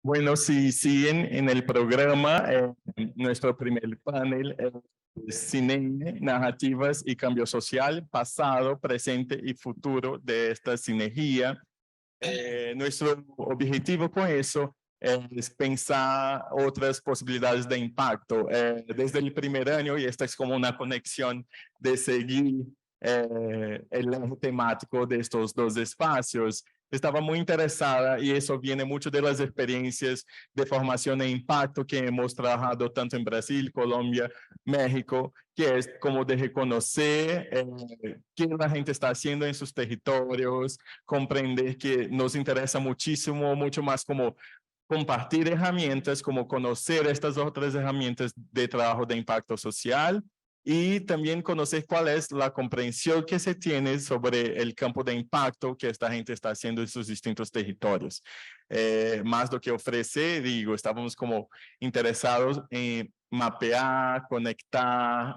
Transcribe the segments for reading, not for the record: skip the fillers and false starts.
Bueno, si siguen en el programa, nuestro primer panel es cine, narrativas y cambio social, pasado, presente y futuro de esta sinergia. Nuestro objetivo con eso es pensar otras posibilidades de impacto. Desde el primer año, y esta es como una conexión de seguir el eje temático de estos dos espacios, estaba muy interesada y eso viene mucho de las experiencias de formación e impacto que hemos trabajado tanto en Brasil, Colombia, México, que es como de reconocer qué la gente está haciendo en sus territorios, comprender que nos interesa muchísimo, mucho más como compartir herramientas, como conocer estas otras herramientas de trabajo de impacto social y también conocer cuál es la comprensión que se tiene sobre el campo de impacto que esta gente está haciendo en sus distintos territorios. Más do que ofrecer, digo, estábamos como interesados en mapear, conectar,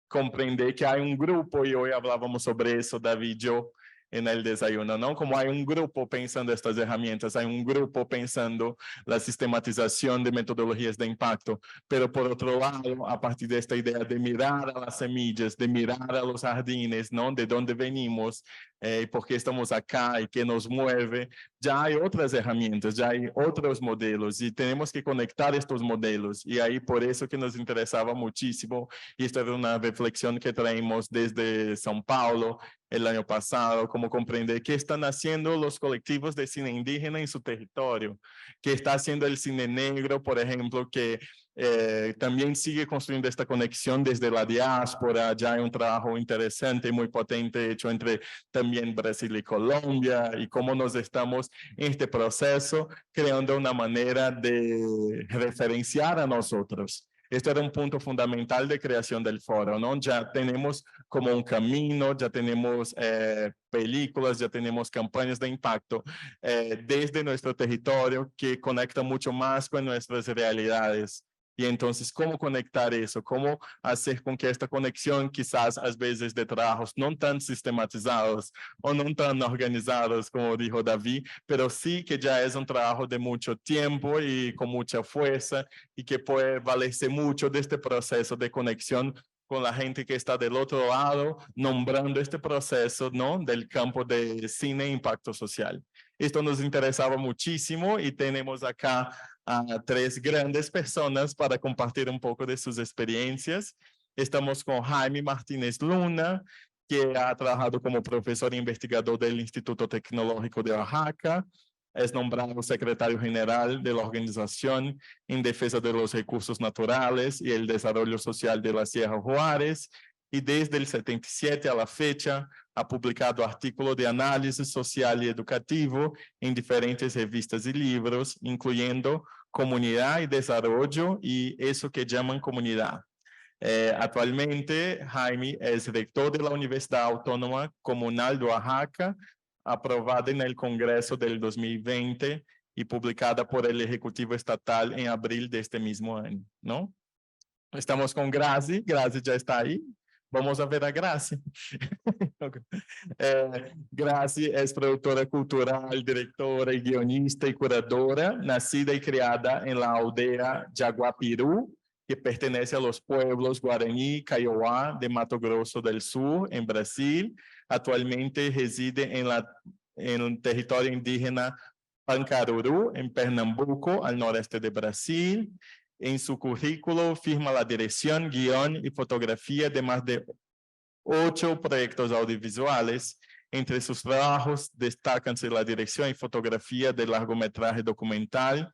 comprender que hay un grupo, y hoy hablábamos sobre eso, David y yo, en el desayuno, ¿no? Como hay un grupo pensando estas herramientas, hay un grupo pensando la sistematización de metodologías de impacto, pero por otro lado, a partir de esta idea de mirar a las semillas, de mirar a los jardines, ¿no? De dónde venimos, por qué estamos acá y qué nos mueve, ya hay otras herramientas, ya hay otros modelos y tenemos que conectar estos modelos y ahí por eso que nos interesaba muchísimo y esta era una reflexión que traemos desde São Paulo el año pasado, como comprender qué están haciendo los colectivos de cine indígena en su territorio, qué está haciendo el cine negro, por ejemplo, que también sigue construyendo esta conexión desde la diáspora, ya hay un trabajo interesante y muy potente hecho entre también Brasil y Colombia, y cómo nos estamos en este proceso creando una manera de referenciar a nosotros. Este era un punto fundamental de creación del foro, ¿no? Ya tenemos como un camino, ya tenemos películas, ya tenemos campañas de impacto desde nuestro territorio que conecta mucho más con nuestras realidades. Y entonces, ¿cómo conectar eso? ¿Cómo hacer con que esta conexión, quizás a veces de trabajos no tan sistematizados o no tan organizados, como dijo David, pero sí que ya es un trabajo de mucho tiempo y con mucha fuerza y que puede valerse mucho de este proceso de conexión con la gente que está del otro lado, nombrando este proceso, ¿no? Del campo de cine e impacto social. Esto nos interesaba muchísimo y tenemos acá a tres grandes personas para compartir un poco de sus experiencias. Estamos con Jaime Martínez Luna, que ha trabajado como profesor e investigador del Instituto Tecnológico de Oaxaca, es nombrado secretario general de la Organización en Defensa de los Recursos Naturales y el Desarrollo Social de la Sierra Juárez, y desde el 77 a la fecha ha publicado artículos de análisis social y educativo en diferentes revistas y libros, incluyendo Comunidad y Desarrollo y eso que llaman comunidad. Actualmente, Jaime es rector de la Universidad Autónoma Comunal de Oaxaca, aprobada en el Congreso del 2020 y publicada por el Ejecutivo Estatal en abril de este mismo año, ¿no? Estamos con Grazi, Grazi ya está ahí. Vamos a ver a Grazi. Grazi es productora cultural, directora, guionista y curadora, nacida y criada en la aldea Jaguapirú, que pertenece a los pueblos Guaraní, Kaiowá de Mato Grosso del Sur, en Brasil. Actualmente reside en un territorio indígena Pancaruru, en Pernambuco, al noreste de Brasil. En su currículo firma la dirección, guión y fotografía de más de 8 proyectos audiovisuales. Entre sus trabajos destacan-se la dirección y fotografía del largometraje documental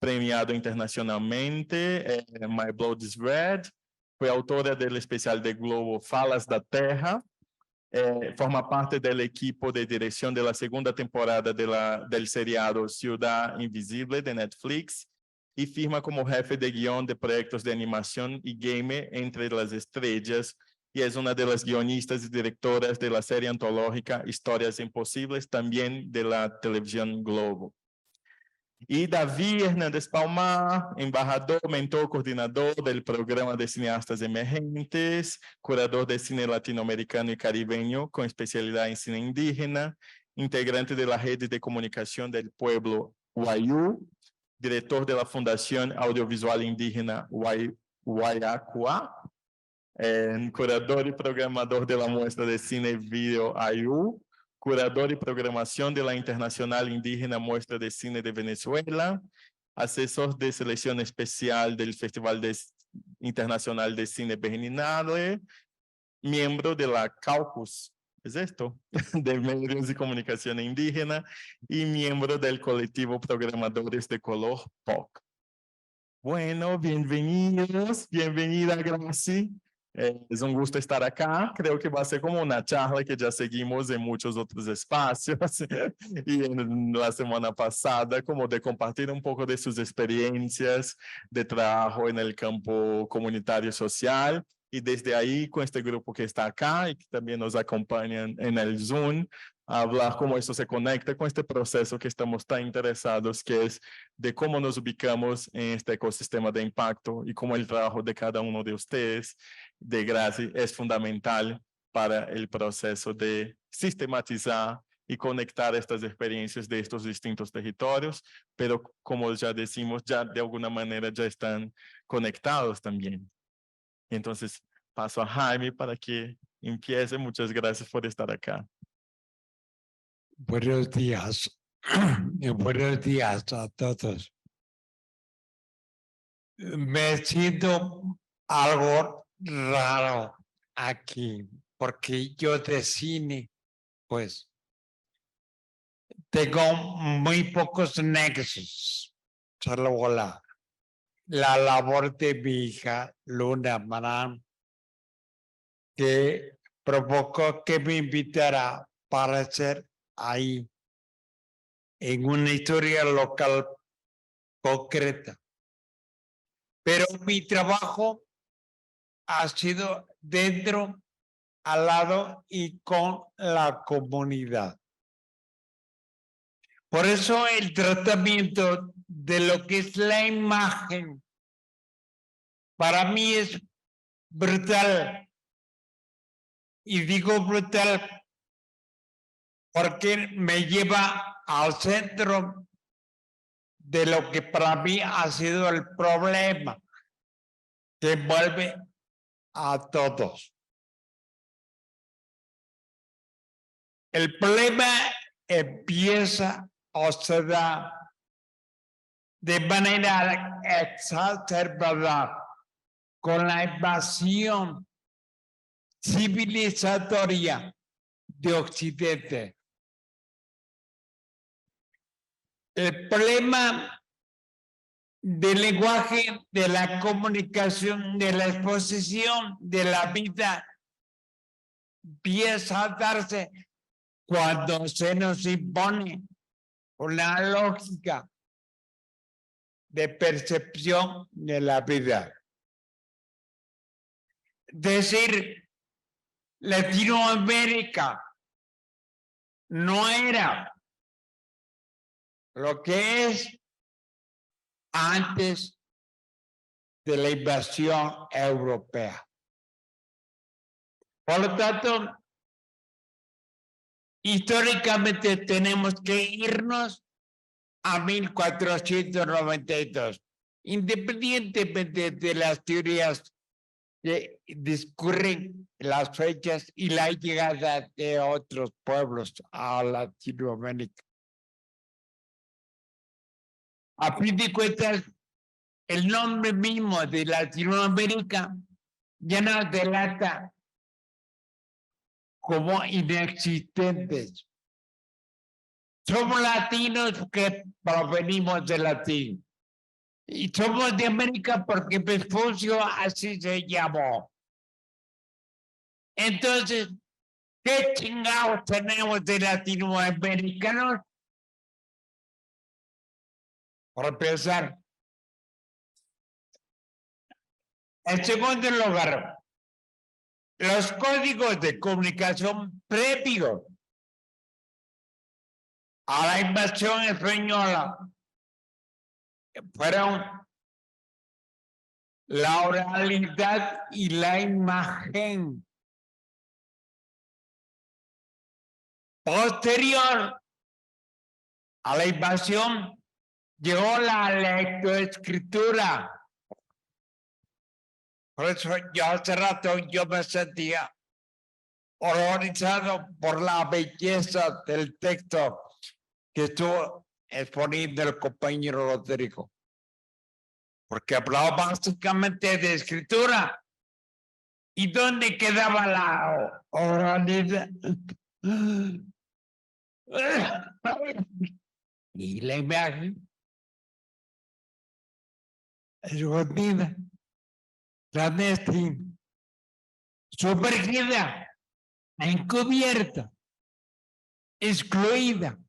premiado internacionalmente, My Blood is Red. Fue autora del especial de Globo Falas da Terra. Forma parte del equipo de dirección de la segunda temporada del seriado Ciudad Invisible de Netflix y firma como jefe de guión de proyectos de animación y game Entre las Estrellas, y es una de las guionistas y directoras de la serie antológica Historias Imposibles, también de la televisión Globo. Y David Hernández Palmar, embajador, mentor, coordinador del programa de cineastas emergentes, curador de cine latinoamericano y caribeño con especialidad en cine indígena, integrante de la red de comunicación del pueblo Wayuu, director de la Fundación Audiovisual Indígena Guayacuá, curador y programador de la muestra de cine y video AIU, curador y programación de la Internacional Indígena Muestra de Cine de Venezuela, asesor de selección especial del Festival Internacional de Cine Berlinale, miembro de la Caucus, ¿es esto? De Medios de Comunicación Indígena y miembro del colectivo Programadores de Color POC. Bueno, bienvenidos, bienvenida Gracie. Es un gusto estar acá. Creo que va a ser como una charla que ya seguimos en muchos otros espacios y en la semana pasada, como de compartir un poco de sus experiencias de trabajo en el campo comunitario social. Y desde ahí, con este grupo que está acá y que también nos acompañan en el Zoom, a hablar cómo eso se conecta con este proceso que estamos tan interesados, que es de cómo nos ubicamos en este ecosistema de impacto y cómo el trabajo de cada uno de ustedes, de Gracie, es fundamental para el proceso de sistematizar y conectar estas experiencias de estos distintos territorios, pero como ya decimos, ya de alguna manera ya están conectados también. Entonces, paso a Jaime para que empiece. Muchas gracias por estar acá. Buenos días. Buenos días a todos. Me siento algo raro aquí, porque yo de cine, pues, tengo muy pocos nexos, salvo la labor de mi hija, Luna Marán, que provocó que me invitara para hacer ahí en una historia local concreta. Pero mi trabajo ha sido dentro, al lado y con la comunidad. Por eso el tratamiento de lo que es la imagen para mí es brutal. Y digo brutal porque me lleva al centro de lo que para mí ha sido el problema que envuelve a todos. El problema empieza o se da de manera exacerbada con la invasión civilizatoria de Occidente. El problema del lenguaje, de la comunicación, de la exposición de la vida empieza a darse cuando se nos impone una lógica de percepción de la vida. Es decir, Latinoamérica no era lo que es antes de la invasión europea. Por lo tanto, históricamente tenemos que irnos a 1492, independientemente de las teorías que discurren las fechas y la llegada de otros pueblos a Latinoamérica. A fin de cuentas, el nombre mismo de Latinoamérica ya nos delata como inexistentes. Somos latinos que provenimos de latín. Y somos de América porque Vespucio así se llamó. Entonces, ¿qué chingados tenemos de latinoamericanos? Por empezar. En segundo lugar, los códigos de comunicación previos a la invasión española fueron la oralidad y la imagen. Posterior a la invasión llegó la lectoescritura. Por eso yo hace rato yo me sentía horrorizado por la belleza del texto que estuvo exponiendo el compañero Rodrigo. Porque hablaba básicamente de escritura. ¿Y dónde quedaba la oralidad? Y la imagen escondida, clandestina, sumergida, encubierta, excluida.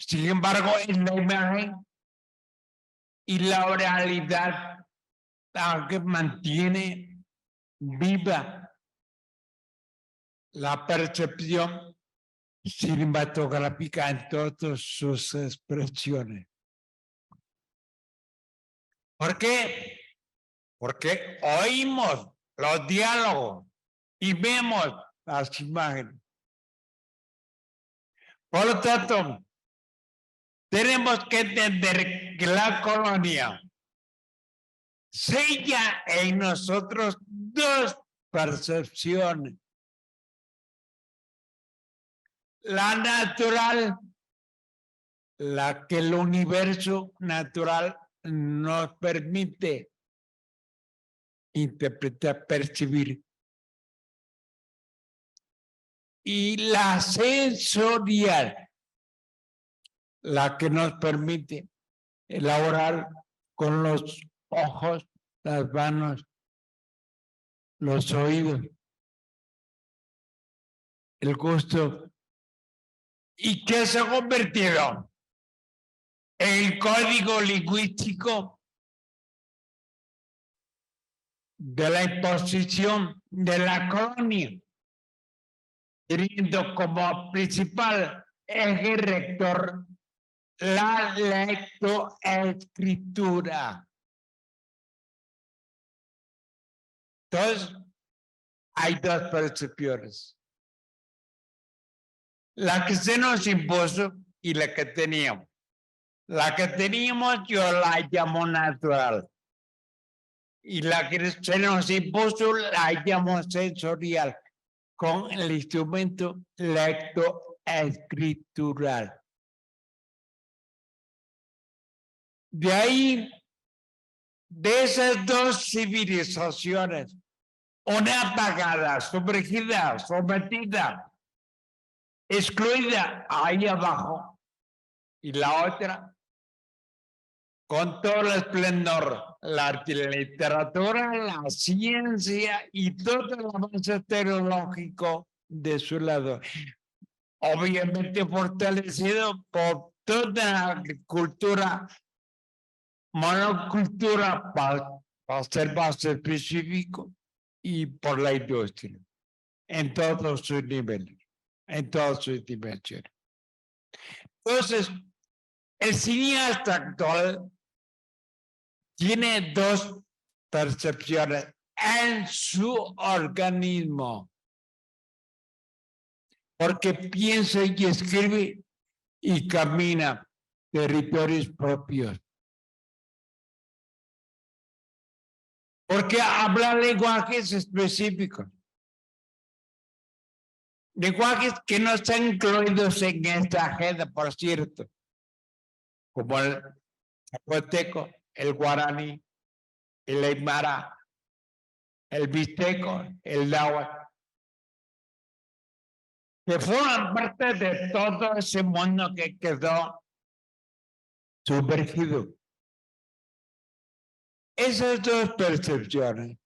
Sin embargo, en la imagen y la oralidad que mantiene viva la percepción cinematográfica en todas sus expresiones. ¿Por qué? Porque oímos los diálogos y vemos las imágenes. Por lo tanto, tenemos que entender que la colonia sella en nosotros dos percepciones. La natural, la que el universo natural nos permite interpretar, percibir. Y la sensorial, la que nos permite elaborar con los ojos, las manos, los oídos, el gusto, y que se ha convertido en el código lingüístico de la imposición de la colonia, teniendo como principal eje rector la lectoescritura. Entonces, hay dos percepciones. La que se nos impuso y la que teníamos. La que teníamos yo la llamo natural. Y la que se nos impuso la llamo sensorial, con el instrumento lectoescritural. De ahí, de esas dos civilizaciones, una apagada, sumergida, sometida, excluida ahí abajo, y la otra con todo el esplendor, la literatura, la ciencia y todo el avance tecnológico de su lado. Obviamente fortalecido por toda la agricultura, monocultura para ser más específico, y por la industria, en todos sus niveles, en todas sus dimensiones. Entonces, el cineasta actual tiene dos percepciones en su organismo, porque piensa y escribe y camina territorios propios. Porque habla lenguajes específicos. Lenguajes que no están incluidos en esta agenda, por cierto, como el zapoteco, el guaraní, el aymara, el mixteco, el náhuatl, que forman parte de todo ese mundo que quedó sumergido. Esas dos percepciones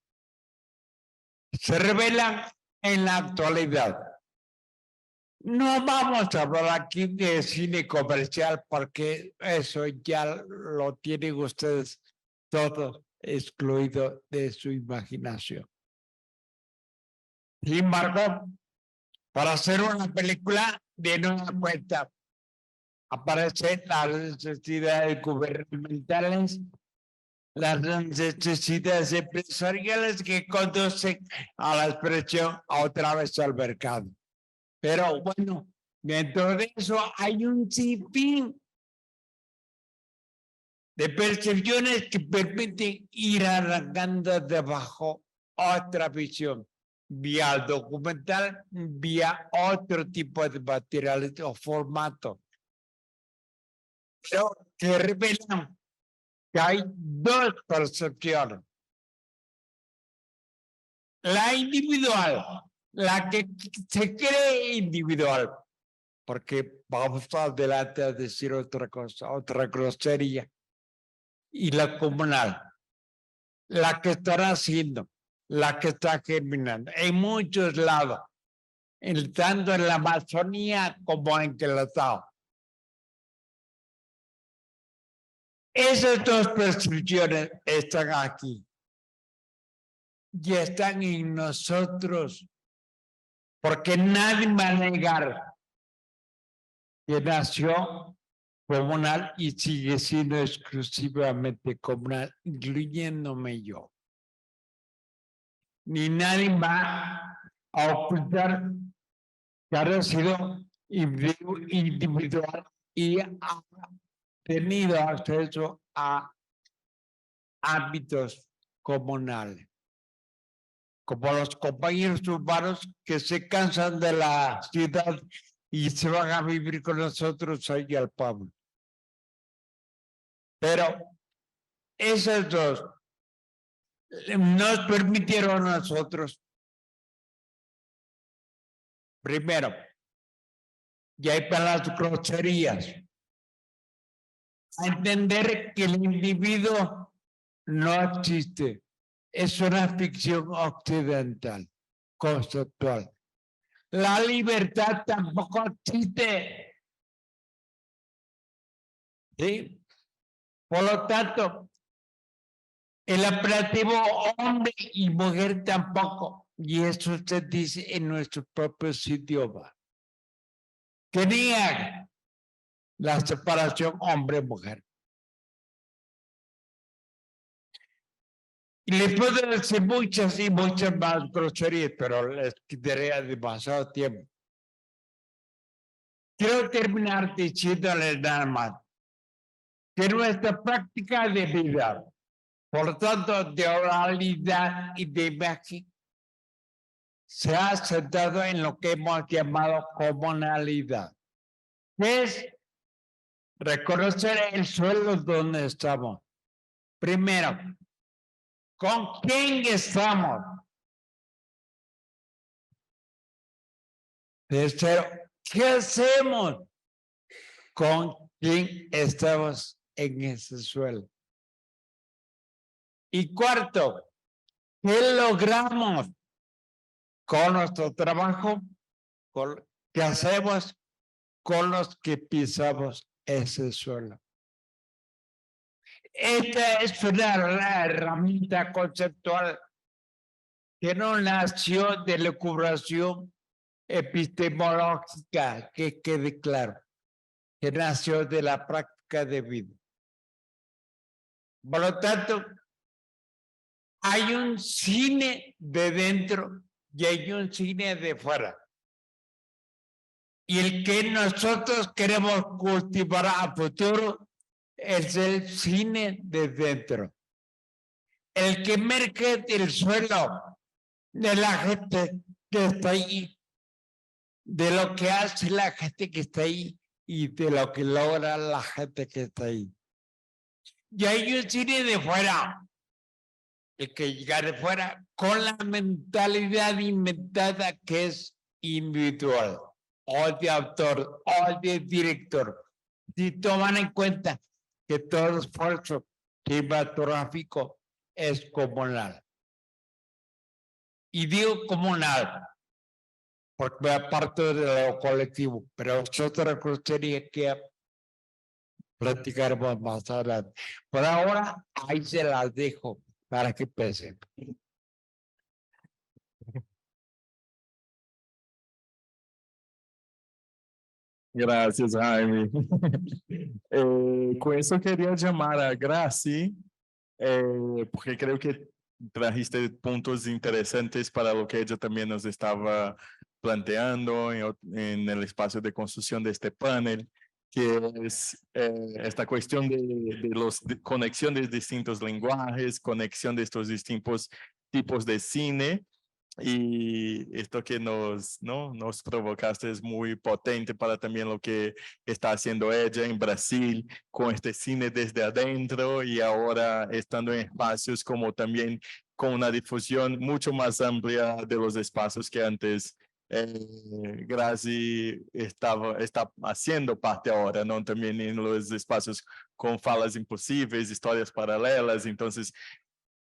se revelan en la actualidad. No vamos a hablar aquí de cine comercial porque eso ya lo tienen ustedes todo excluido de su imaginación. Sin embargo, para hacer una película de nueva cuenta aparecen las necesidades gubernamentales, las necesidades empresariales que conducen a la expresión otra vez al mercado. Pero bueno, dentro de eso hay un sinfín de percepciones que permiten ir arrancando de abajo otra visión, vía documental, vía otro tipo de materiales o formato. Pero que revelan que hay dos percepciones. La individual, la que se cree individual, porque vamos adelante a decir otra cosa, otra grosería, y la comunal, la que están haciendo, la que está germinando, en muchos lados, tanto en la Amazonía como en Querétaro. Esas dos percepciones están aquí y están en nosotros, porque nadie va a negar que nació comunal y sigue siendo exclusivamente comunal, incluyéndome yo. Ni nadie va a ocultar que ha sido individual y ha tenido acceso a ámbitos comunales, como los compañeros urbanos que se cansan de la ciudad y se van a vivir con nosotros ahí al pueblo. Pero esos dos nos permitieron a nosotros, primero, y hay para las groserías, a entender que el individuo no existe, es una ficción occidental, conceptual. La libertad tampoco existe. ¿Sí? Por lo tanto, el apelativo hombre y mujer tampoco, y eso se dice en nuestro propio idioma. Que niega la separación hombre-mujer. Y les puedo decir muchas y muchas más groserías, pero les quitaría demasiado tiempo. Quiero terminar diciéndoles nada más que nuestra práctica de vida, por lo tanto, de oralidad y de imagen, se ha centrado en lo que hemos llamado comunalidad, que es reconocer el suelo donde estamos. Primero, ¿con quién estamos? Tercero, ¿qué hacemos con quién estamos en ese suelo? Y cuarto, ¿qué logramos con nuestro trabajo? ¿Qué hacemos con los que pisamos ese suelo? Esta es una herramienta conceptual que no nació de lucubración epistemológica, que quede claro, que nació de la práctica de vida. Por lo tanto, hay un cine de dentro y hay un cine de fuera. Y el que nosotros queremos cultivar a futuro es el cine de dentro. El que emerge del suelo de la gente que está ahí, de lo que hace la gente que está ahí y de lo que logra la gente que está ahí. Y hay un cine de fuera, el que llega de fuera con la mentalidad inventada que es individual, o de autor, o de director. Si toman en cuenta que todo esfuerzo cinematográfico es comunal. Y digo comunal, porque aparte de lo colectivo, pero es otra cuestión que platicaremos más adelante. Por ahora, ahí se las dejo para que pesen. Gracias, Jaime. Con eso quería llamar a Graci, porque creo que trajiste puntos interesantes para lo que ella también nos estaba planteando en el espacio de construcción de este panel. que es esta cuestión de conexión de distintos lenguajes, conexión de estos distintos tipos de cine. Y esto que nos provocaste es muy potente para también lo que está haciendo ella en Brasil con este cine desde adentro y ahora estando en espacios como también con una difusión mucho más amplia de los espacios que antes Grazi está haciendo parte ahora, ¿no? También en los espacios con falas imposibles, historias paralelas. Entonces,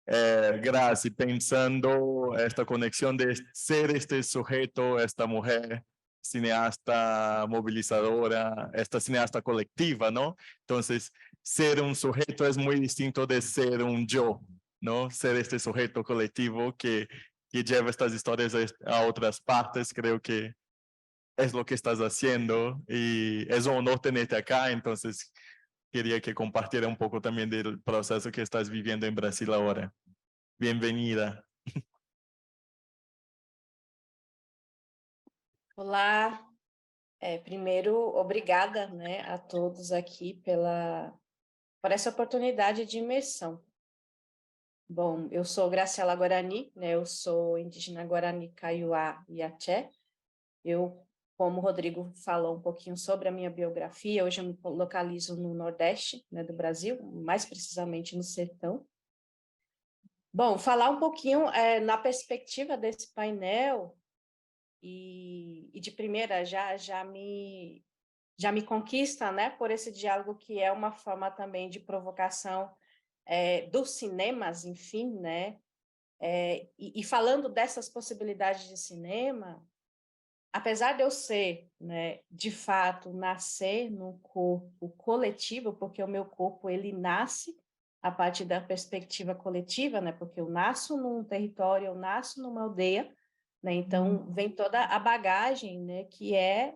Grazi, pensando esta conexión de ser este sujeto, esta mujer cineasta movilizadora, esta cineasta colectiva, ¿no? Entonces, ser un sujeto es muy distinto de ser un yo, ¿no? Ser este sujeto colectivo que lleva estas historias a otras partes, creo que es lo que estás haciendo y es un honor tenerte acá, entonces quería que compartiera un poco también del proceso que estás viviendo en Brasil ahora. Bienvenida. Olá, primeiro, obrigada, né, a todos aqui por essa oportunidade de imersão. Bom, eu sou Graciela Guarani, né, eu sou indígena Guarani Kaiowá e Aché. Eu, como o Rodrigo falou um pouquinho sobre a minha biografia, hoje eu me localizo no Nordeste, né, do Brasil, mais precisamente no Sertão. Bom, falar um pouquinho na perspectiva desse painel, e de primeira já me conquista, né, por esse diálogo que é uma forma também de provocação dos cinemas, enfim, né, e falando dessas possibilidades de cinema, apesar de eu ser, né, de fato, nascer num corpo coletivo, porque o meu corpo, ele nasce a partir da perspectiva coletiva, né, porque eu nasço num território, eu nasço numa aldeia, né, então vem toda a bagagem, né, que é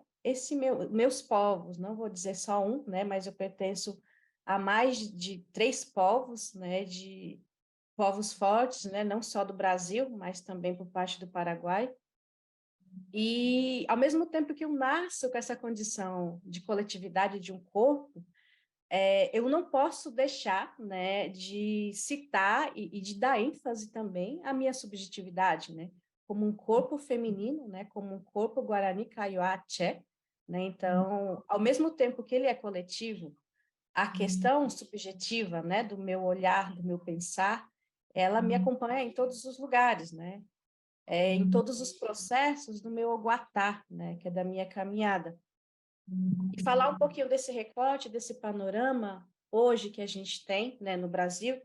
meus povos, não vou dizer só um, né, mas eu pertenço a mais de 3 povos, né, de povos fortes, né, não só do Brasil, mas também por parte do Paraguai. E, ao mesmo tempo que eu nasço com essa condição de coletividade de um corpo, eu não posso deixar, né, de citar e de dar ênfase também à minha subjetividade, né, como um corpo feminino, né, como um corpo Guarani Kaiowá Tché, né, então, ao mesmo tempo que ele é coletivo, a questão subjetiva, né, do meu olhar, do meu pensar, ela me acompanha em todos os lugares, né, em todos os processos do meu oguatá, né, que é da minha caminhada. E falar um pouquinho desse recorte, desse panorama, hoje que a gente tem, né, no Brasil,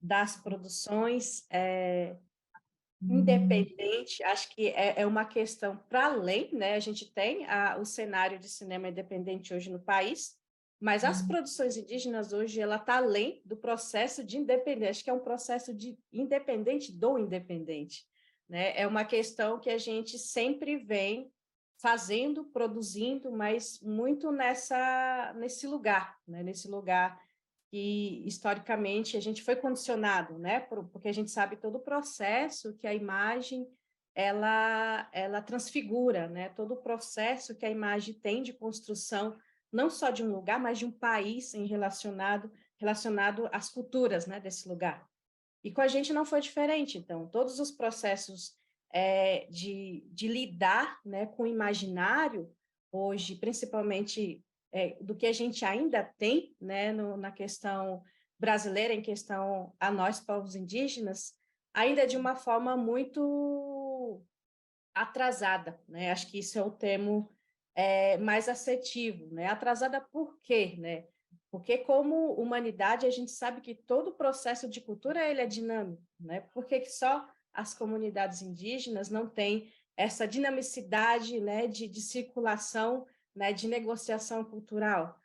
das produções independente, acho que é uma questão para além, né, a gente tem o cenário de cinema independente hoje no país, mas as produções indígenas hoje, ela está além do processo de independência, acho que é um processo de independente do independente, né, é uma questão que a gente sempre vem fazendo, produzindo, mas muito nesse lugar, né, nesse lugar que, historicamente, a gente foi condicionado, né, porque a gente sabe todo o processo que a imagem, ela transfigura, né, todo o processo que a imagem tem de construção, não só de um lugar, mas de um país relacionado às culturas, né, desse lugar. E com a gente não foi diferente, então, todos os processos de lidar, né, com o imaginário, hoje, principalmente do que a gente ainda tem, né, na questão brasileira, em questão a nós, povos indígenas, ainda de uma forma muito atrasada, né? Acho que isso é o termo mais assertivo, né? Atrasada por quê, né? Porque como humanidade a gente sabe que todo o processo de cultura ele é dinâmico, né? Por que só as comunidades indígenas não têm essa dinamicidade, né, de circulação, né, de negociação cultural?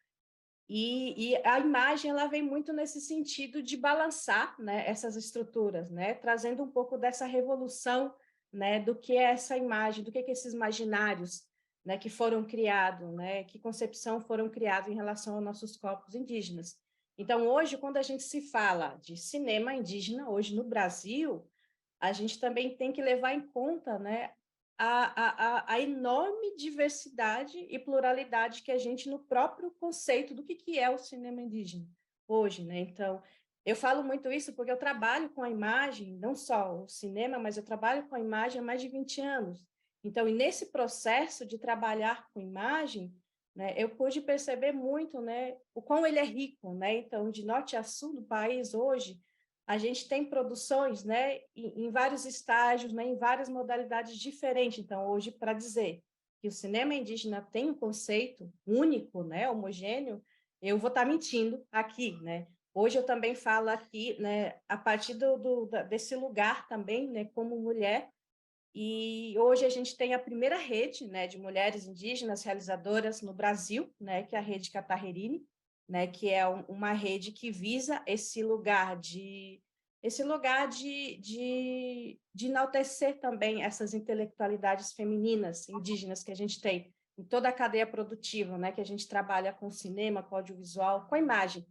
E a imagem ela vem muito nesse sentido de balançar, né, essas estruturas, né, trazendo um pouco dessa revolução, né, do que é essa imagem, do que esses imaginários, né, que foram criados, né, que concepção foram criados em relação aos nossos corpos indígenas. Então, hoje, quando a gente se fala de cinema indígena, hoje no Brasil, a gente também tem que levar em conta, né, a enorme diversidade e pluralidade que a gente, no próprio conceito do que é o cinema indígena hoje, né? Então, eu falo muito isso porque eu trabalho com a imagem, não só o cinema, mas eu trabalho com a imagem há mais de 20 anos. Então, e nesse processo de trabalhar com imagem, né, eu pude perceber muito, né, o quão ele é rico, né? Então, de norte a sul do país hoje, a gente tem produções, né, em vários estágios, né, em várias modalidades diferentes. Então, hoje, para dizer que o cinema indígena tem um conceito único, né, homogêneo, eu vou estar mentindo aqui, né? Hoje eu também falo aqui, né, a partir desse lugar também, né, como mulher, e hoje a gente tem a primeira rede, né, de mulheres indígenas realizadoras no Brasil, né, que é a Rede Catarrerini, né, que é uma rede que visa esse lugar de enaltecer também essas intelectualidades femininas indígenas que a gente tem em toda a cadeia produtiva, né, que a gente trabalha com cinema, com audiovisual, com a imagem.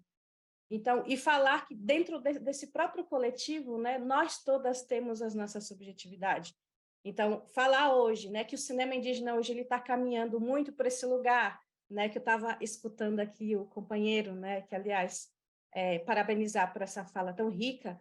Então, e falar que dentro desse próprio coletivo, né, nós todas temos as nossas subjetividades. Então, falar hoje, né, que o cinema indígena hoje ele está caminhando muito por esse lugar, né, que eu estava escutando aqui o companheiro, né, que aliás parabenizar por essa fala tão rica,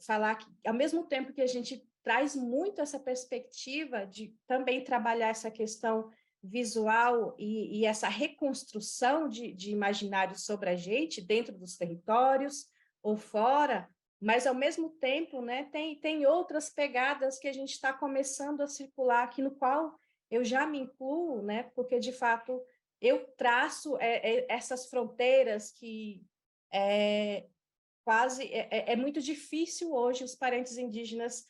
falar que ao mesmo tempo que a gente traz muito essa perspectiva de também trabalhar essa questão visual e essa reconstrução de imaginário sobre a gente dentro dos territórios ou fora, mas ao mesmo tempo, né, tem outras pegadas que a gente está começando a circular aqui, no qual eu já me incluo, né, porque de fato eu traço essas fronteiras que é muito difícil hoje os parentes indígenas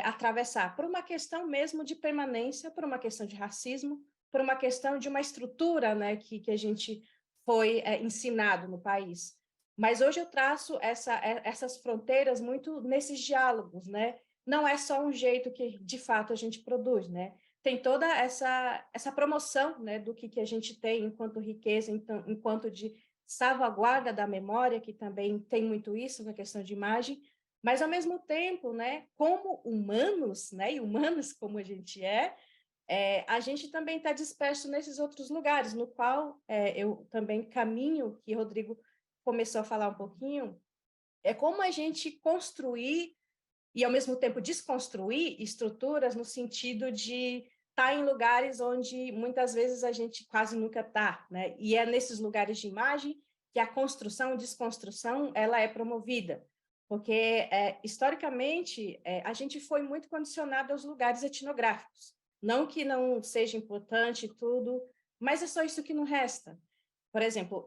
atravessar, por uma questão mesmo de permanência, por uma questão de racismo, por uma questão de uma estrutura, né, que a gente foi ensinado no país. Mas hoje eu traço essas fronteiras muito nesses diálogos, né? Não é só um jeito que, de fato, a gente produz, né? Tem toda essa promoção, né, do que a gente tem enquanto riqueza, enquanto de salvaguarda da memória, que também tem muito isso na questão de imagem, mas, ao mesmo tempo, né, como humanos, né, e humanos como a gente a gente também está disperso nesses outros lugares, no qual eu também caminho, que o Rodrigo começou a falar um pouquinho, é como a gente construir e, ao mesmo tempo, desconstruir estruturas no sentido de estar em lugares onde, muitas vezes, a gente quase nunca está, né? E é nesses lugares de imagem que a construção, desconstrução, ela é promovida, porque, historicamente, a gente foi muito condicionado aos lugares etnográficos. Não que não seja importante tudo, mas é só isso que não resta. Por exemplo,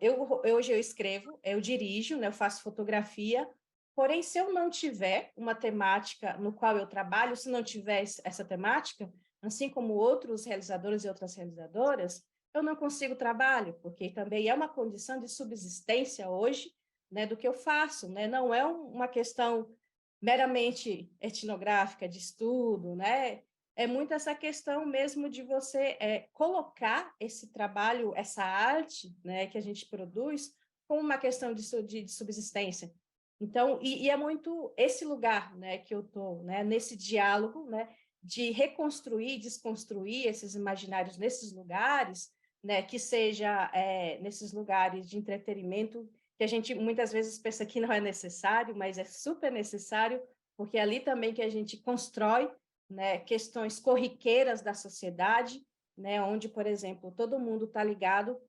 hoje eu escrevo, eu dirijo, né, eu faço fotografia, porém, se eu não tiver uma temática no qual eu trabalho, se não tiver essa temática, assim como outros realizadores e outras realizadoras, eu não consigo trabalho, porque também é uma condição de subsistência hoje, né, do que eu faço, né? Não é uma questão meramente etnográfica de estudo, né? É muito essa questão mesmo de você colocar esse trabalho, essa arte, né, que a gente produz, como uma questão de subsistência. Então, e é muito esse lugar, né, que eu estou, né, nesse diálogo, né, de reconstruir, desconstruir esses imaginários nesses lugares, né, que seja nesses lugares de entretenimento, que a gente muitas vezes pensa que não é necessário, mas é super necessário, porque é ali também que a gente constrói, né, questões corriqueiras da sociedade, né, onde, por exemplo, todo mundo está ligado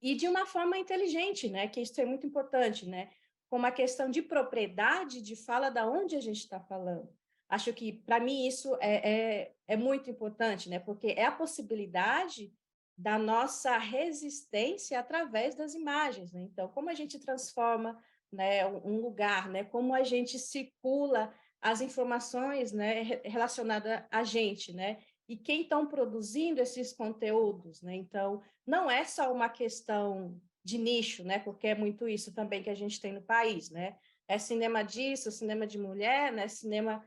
e de uma forma inteligente, né, que isso é muito importante, né, com uma questão de propriedade de fala da onde a gente está falando. Acho que, para mim, isso é muito importante, né, porque é a possibilidade da nossa resistência através das imagens, né? Então, como a gente transforma, né, um lugar, né, como a gente circula as informações, né, relacionadas a gente, né, e quem estão produzindo esses conteúdos, né? Então, não é só uma questão de nicho, né? Porque é muito isso também que a gente tem no país, né? É cinema disso, cinema de mulher, né? Cinema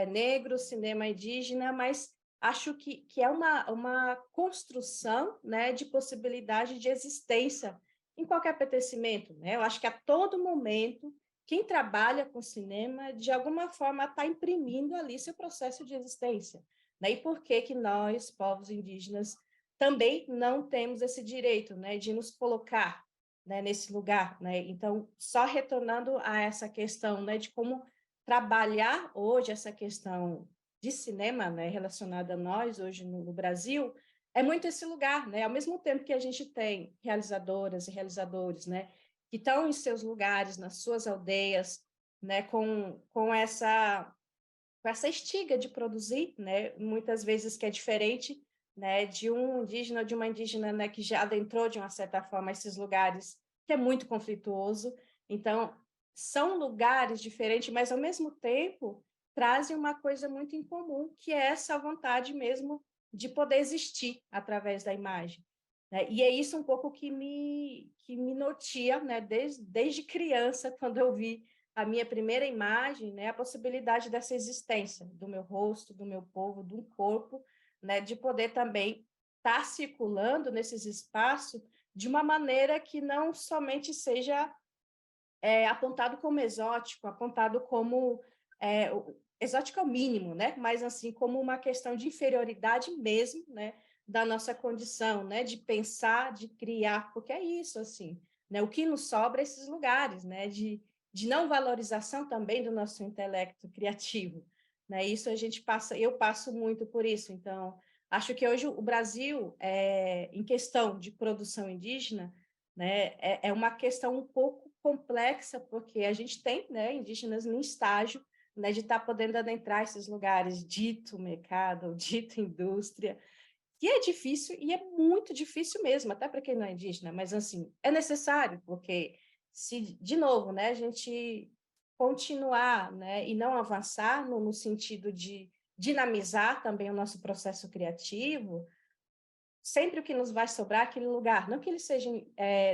negro, cinema indígena, mas acho que é uma construção, né, de possibilidade de existência em qualquer pertencimento, né? Eu acho que a todo momento quem trabalha com cinema, de alguma forma, está imprimindo ali seu processo de existência. né? E por que que nós, povos indígenas, também não temos esse direito, né, de nos colocar, né, nesse lugar, né? Então, só retornando a essa questão, né, de como trabalhar hoje essa questão de cinema, né, relacionada a nós hoje no Brasil, é muito esse lugar, né? Ao mesmo tempo que a gente tem realizadoras e realizadores, né, que estão em seus lugares, nas suas aldeias, né, com essa estiga de produzir, né, muitas vezes que é diferente, né, de um indígena ou de uma indígena, né, que já adentrou de uma certa forma esses lugares, que é muito conflituoso. Então, são lugares diferentes, mas ao mesmo tempo trazem uma coisa muito em comum, que é essa vontade mesmo de poder existir através da imagem, né? E é isso um pouco que me norteia, né, desde criança, quando eu vi a minha primeira imagem, né, a possibilidade dessa existência do meu rosto, do meu povo, do corpo, né, de poder também estar circulando nesses espaços de uma maneira que não somente seja apontado como exótico, apontado como exótico ao mínimo, né, mas assim como uma questão de inferioridade mesmo, né, da nossa condição, né, de pensar, de criar, porque é isso assim, né, o que nos sobra é esses lugares, né, de não valorização também do nosso intelecto criativo, né? Isso a gente passa, eu passo muito por isso. Então, acho que hoje o Brasil, em questão de produção indígena, né, é uma questão um pouco complexa, porque a gente tem, né, indígenas em estágio, né, de estar podendo adentrar esses lugares, dito mercado, dito indústria, que é difícil, e é muito difícil mesmo, até para quem não é indígena, mas, assim, é necessário, porque se, de novo, né, a gente continuar, né, e não avançar no sentido de dinamizar também o nosso processo criativo, sempre o que nos vai sobrar é aquele lugar, não que ele seja,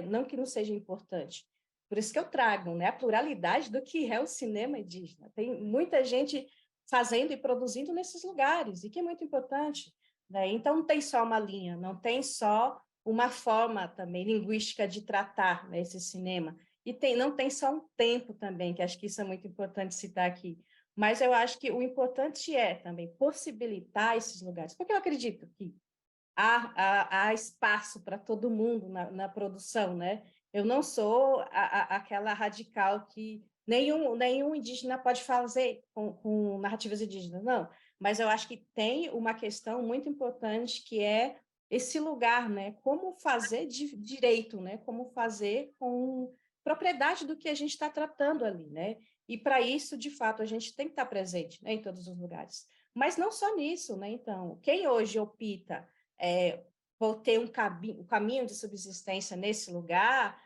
não que não seja importante. Por isso que eu trago, né, a pluralidade do que é o cinema indígena. Tem muita gente fazendo e produzindo nesses lugares, e que é muito importante, né? Então, não tem só uma linha, não tem só uma forma também linguística de tratar, né, esse cinema. E não tem só um tempo também, que acho que isso é muito importante citar aqui. Mas eu acho que o importante é também possibilitar esses lugares, porque eu acredito que há espaço para todo mundo na produção, né? Eu não sou aquela radical que nenhum indígena pode fazer com narrativas indígenas, não. Mas eu acho que tem uma questão muito importante que é esse lugar, né? Como fazer direito, né? Como fazer com propriedade do que a gente está tratando ali, né? E para isso, de fato, a gente tem que estar presente, né, em todos os lugares. Mas não só nisso, né? Então, quem hoje opta por ter um caminho de subsistência nesse lugar,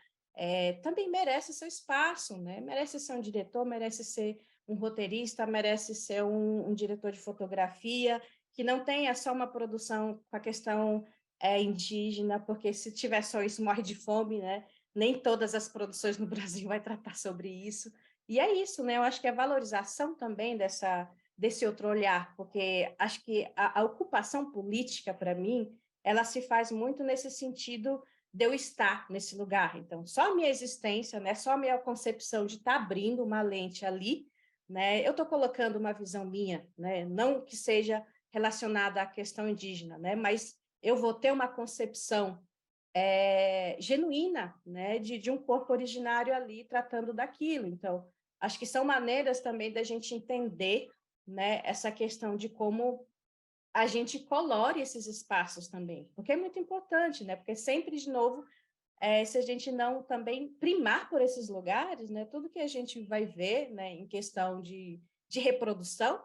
também merece seu espaço, né? Merece ser um diretor, merece ser um roteirista, merece ser um diretor de fotografia, que não tenha só uma produção com a questão indígena, porque se tiver só isso, morre de fome, né? Nem todas as produções no Brasil vai tratar sobre isso. E é isso, né? Eu acho que a valorização também desse outro olhar, porque acho que a ocupação política, para mim, ela se faz muito nesse sentido de eu estar nesse lugar. Então, só a minha existência, né, só a minha concepção de estar abrindo uma lente ali, né, eu estou colocando uma visão minha, né, não que seja relacionada à questão indígena, né, mas eu vou ter uma concepção genuína, né, de um corpo originário ali tratando daquilo. Então, acho que são maneiras também da gente entender, né, essa questão de como a gente colore esses espaços também, porque é muito importante, né? Porque sempre, de novo, se a gente não também primar por esses lugares, né? Tudo que a gente vai ver, né, em questão de reprodução,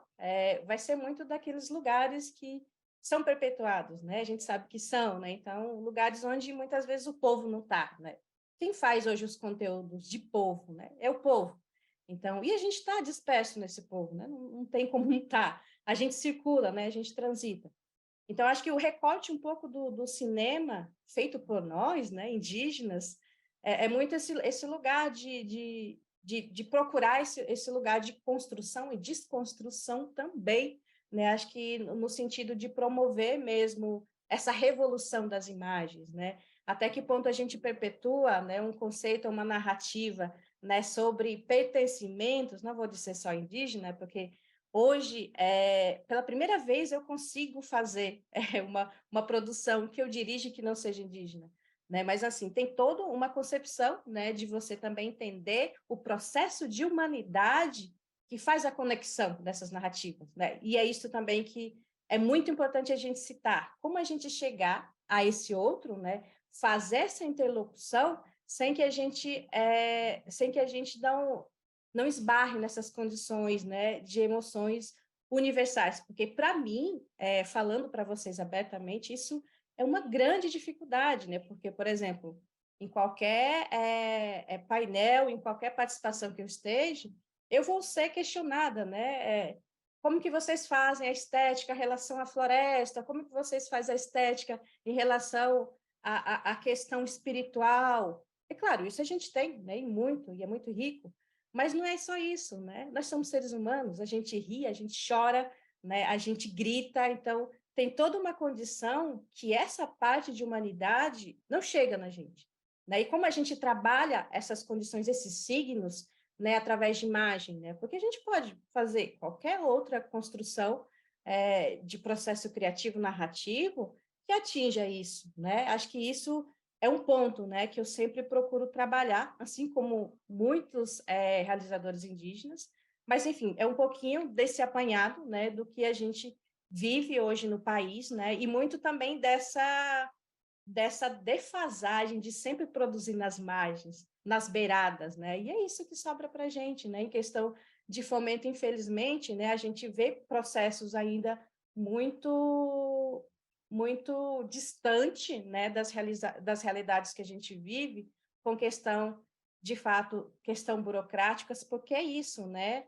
vai ser muito daqueles lugares que são perpetuados, né? A gente sabe que são, né? Então, lugares onde muitas vezes o povo não está, né? Quem faz hoje os conteúdos de povo, né? É o povo. Então, e a gente está disperso nesse povo, né? Não tem como não estar. A gente circula, né? A gente transita. Então, acho que o recorte um pouco do cinema feito por nós, né, indígenas, é muito esse lugar de procurar esse lugar de construção e desconstrução também, né? Acho que no sentido de promover mesmo essa revolução das imagens, né? Até que ponto a gente perpetua, né, um conceito, uma narrativa, né, sobre pertencimentos, não vou dizer só indígena, porque Hoje, pela primeira vez, eu consigo fazer uma produção que eu dirija que não seja indígena, né? Mas, assim, tem toda uma concepção, né, de você também entender o processo de humanidade que faz a conexão dessas narrativas, né? E é isso também que é muito importante a gente citar. Como a gente chegar a esse outro, né? Fazer essa interlocução sem que a gente não esbarre nessas condições, né, de emoções universais, porque para mim, falando para vocês abertamente, isso é uma grande dificuldade, né? Porque, por exemplo, em qualquer painel, em qualquer participação que eu esteja, eu vou ser questionada, né? Como que vocês fazem a estética em relação à floresta? Como que vocês fazem a estética em relação à questão espiritual? É claro, isso a gente tem, né? E é muito rico, mas não é só isso, né? Nós somos seres humanos, a gente ri, a gente chora, né? A gente grita, então tem toda uma condição que essa parte de humanidade não chega na gente, né? E como a gente trabalha essas condições, esses signos, né, através de imagem, né? Porque a gente pode fazer qualquer outra construção de processo criativo narrativo que atinja isso, né? Acho que isso é um ponto, né, que eu sempre procuro trabalhar, assim como muitos realizadores indígenas, mas, enfim, é um pouquinho desse apanhado, né, do que a gente vive hoje no país, né, e muito também dessa defasagem de sempre produzir nas margens, nas beiradas, né, e é isso que sobra para a gente, né, em questão de fomento, infelizmente, né, a gente vê processos ainda muito distante, né, das realidades que a gente vive, com questão, de fato, questão burocráticas, porque é isso, né?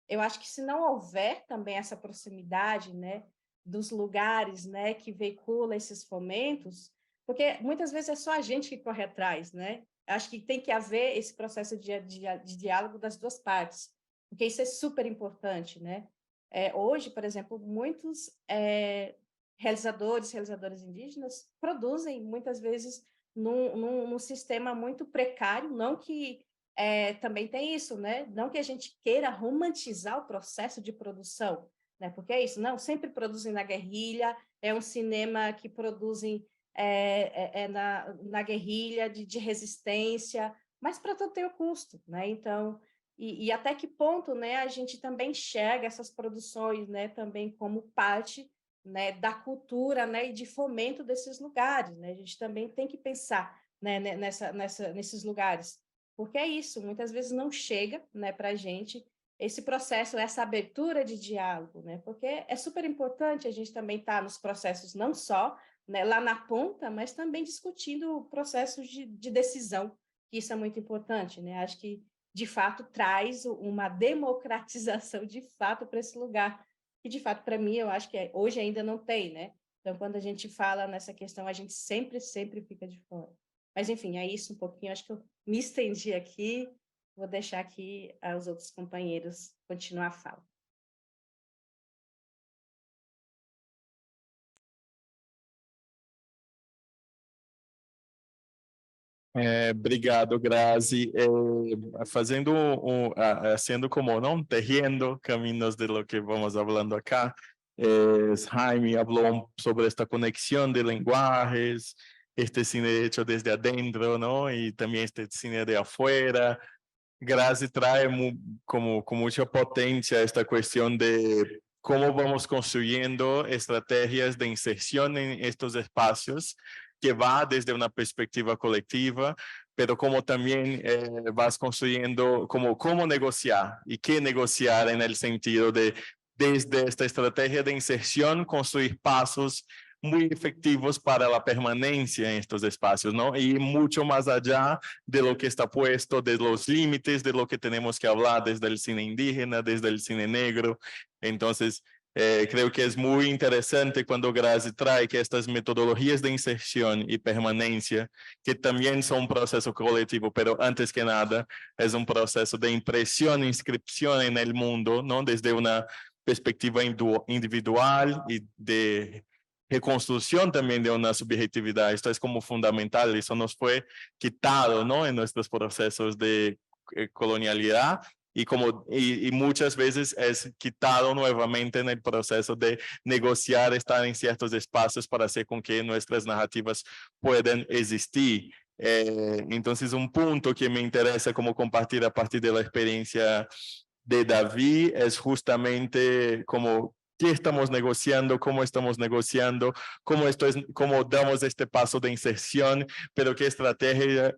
Eu acho que se não houver também essa proximidade, né, dos lugares, né, que veicula esses fomentos, porque muitas vezes é só a gente que corre atrás, né? Acho que tem que haver esse processo de diálogo das duas partes, porque isso é super importante, né? Hoje, por exemplo, muitos realizadoras indígenas produzem muitas vezes num sistema muito precário, não que também tem isso, né? Não que a gente queira romantizar o processo de produção, né? Porque é isso, não, sempre produzem na guerrilha, é um cinema que produzem na guerrilha de resistência, mas para tudo tem o custo, né? Então, e até que ponto, né, a gente também enxerga essas produções, né, também como parte, né, da cultura, né, e de fomento desses lugares, né? A gente também tem que pensar, né, nesses lugares, porque é isso, muitas vezes não chega, né, para a gente esse processo, essa abertura de diálogo, né? Porque é super importante a gente também estar nos processos não só, né, lá na ponta, mas também discutindo processos de decisão, que isso é muito importante, né? Acho que de fato traz uma democratização de fato para esse lugar, que de fato para mim eu acho que hoje ainda não tem, né? Então quando a gente fala nessa questão, a gente sempre fica de fora. Mas enfim, é isso um pouquinho, acho que eu me estendi aqui, vou deixar aqui aos outros companheiros continuar a fala. Obrigado, Grazi. Fazendo sendo como não tejiendo caminos de lo que vamos hablando acá, Jaime habló sobre esta conexión de lenguajes, este cine hecho desde adentro, ¿no? Y también este cine de afuera. Grazi trae como con mucha potencia esta cuestión de cómo vamos construyendo estrategias de inserción en estos espacios que va desde una perspectiva colectiva, pero como también vas construyendo cómo negociar y qué negociar en el sentido de desde esta estrategia de inserción construir pasos muy efectivos para la permanencia en estos espacios, ¿no? Y mucho más allá de lo que está puesto, de los límites, de lo que tenemos que hablar desde el cine indígena, desde el cine negro. Entonces, creo que es muy interesante cuando Grazi trae que estas metodologías de inserción y permanencia, que también son un proceso colectivo, pero antes que nada es un proceso de impresión, inscripción en el mundo, ¿no? Desde una perspectiva individual y de reconstrucción también de una subjetividad. Esto es como fundamental, eso nos fue quitado, ¿no? En nuestros procesos de colonialidad y muchas veces es quitado nuevamente en el proceso de negociar, estar en ciertos espacios para hacer con que nuestras narrativas puedan existir. Entonces, un punto que me interesa como compartir a partir de la experiencia de David es justamente como qué estamos negociando, cómo estamos negociando, cómo damos este paso de inserción, pero qué estrategias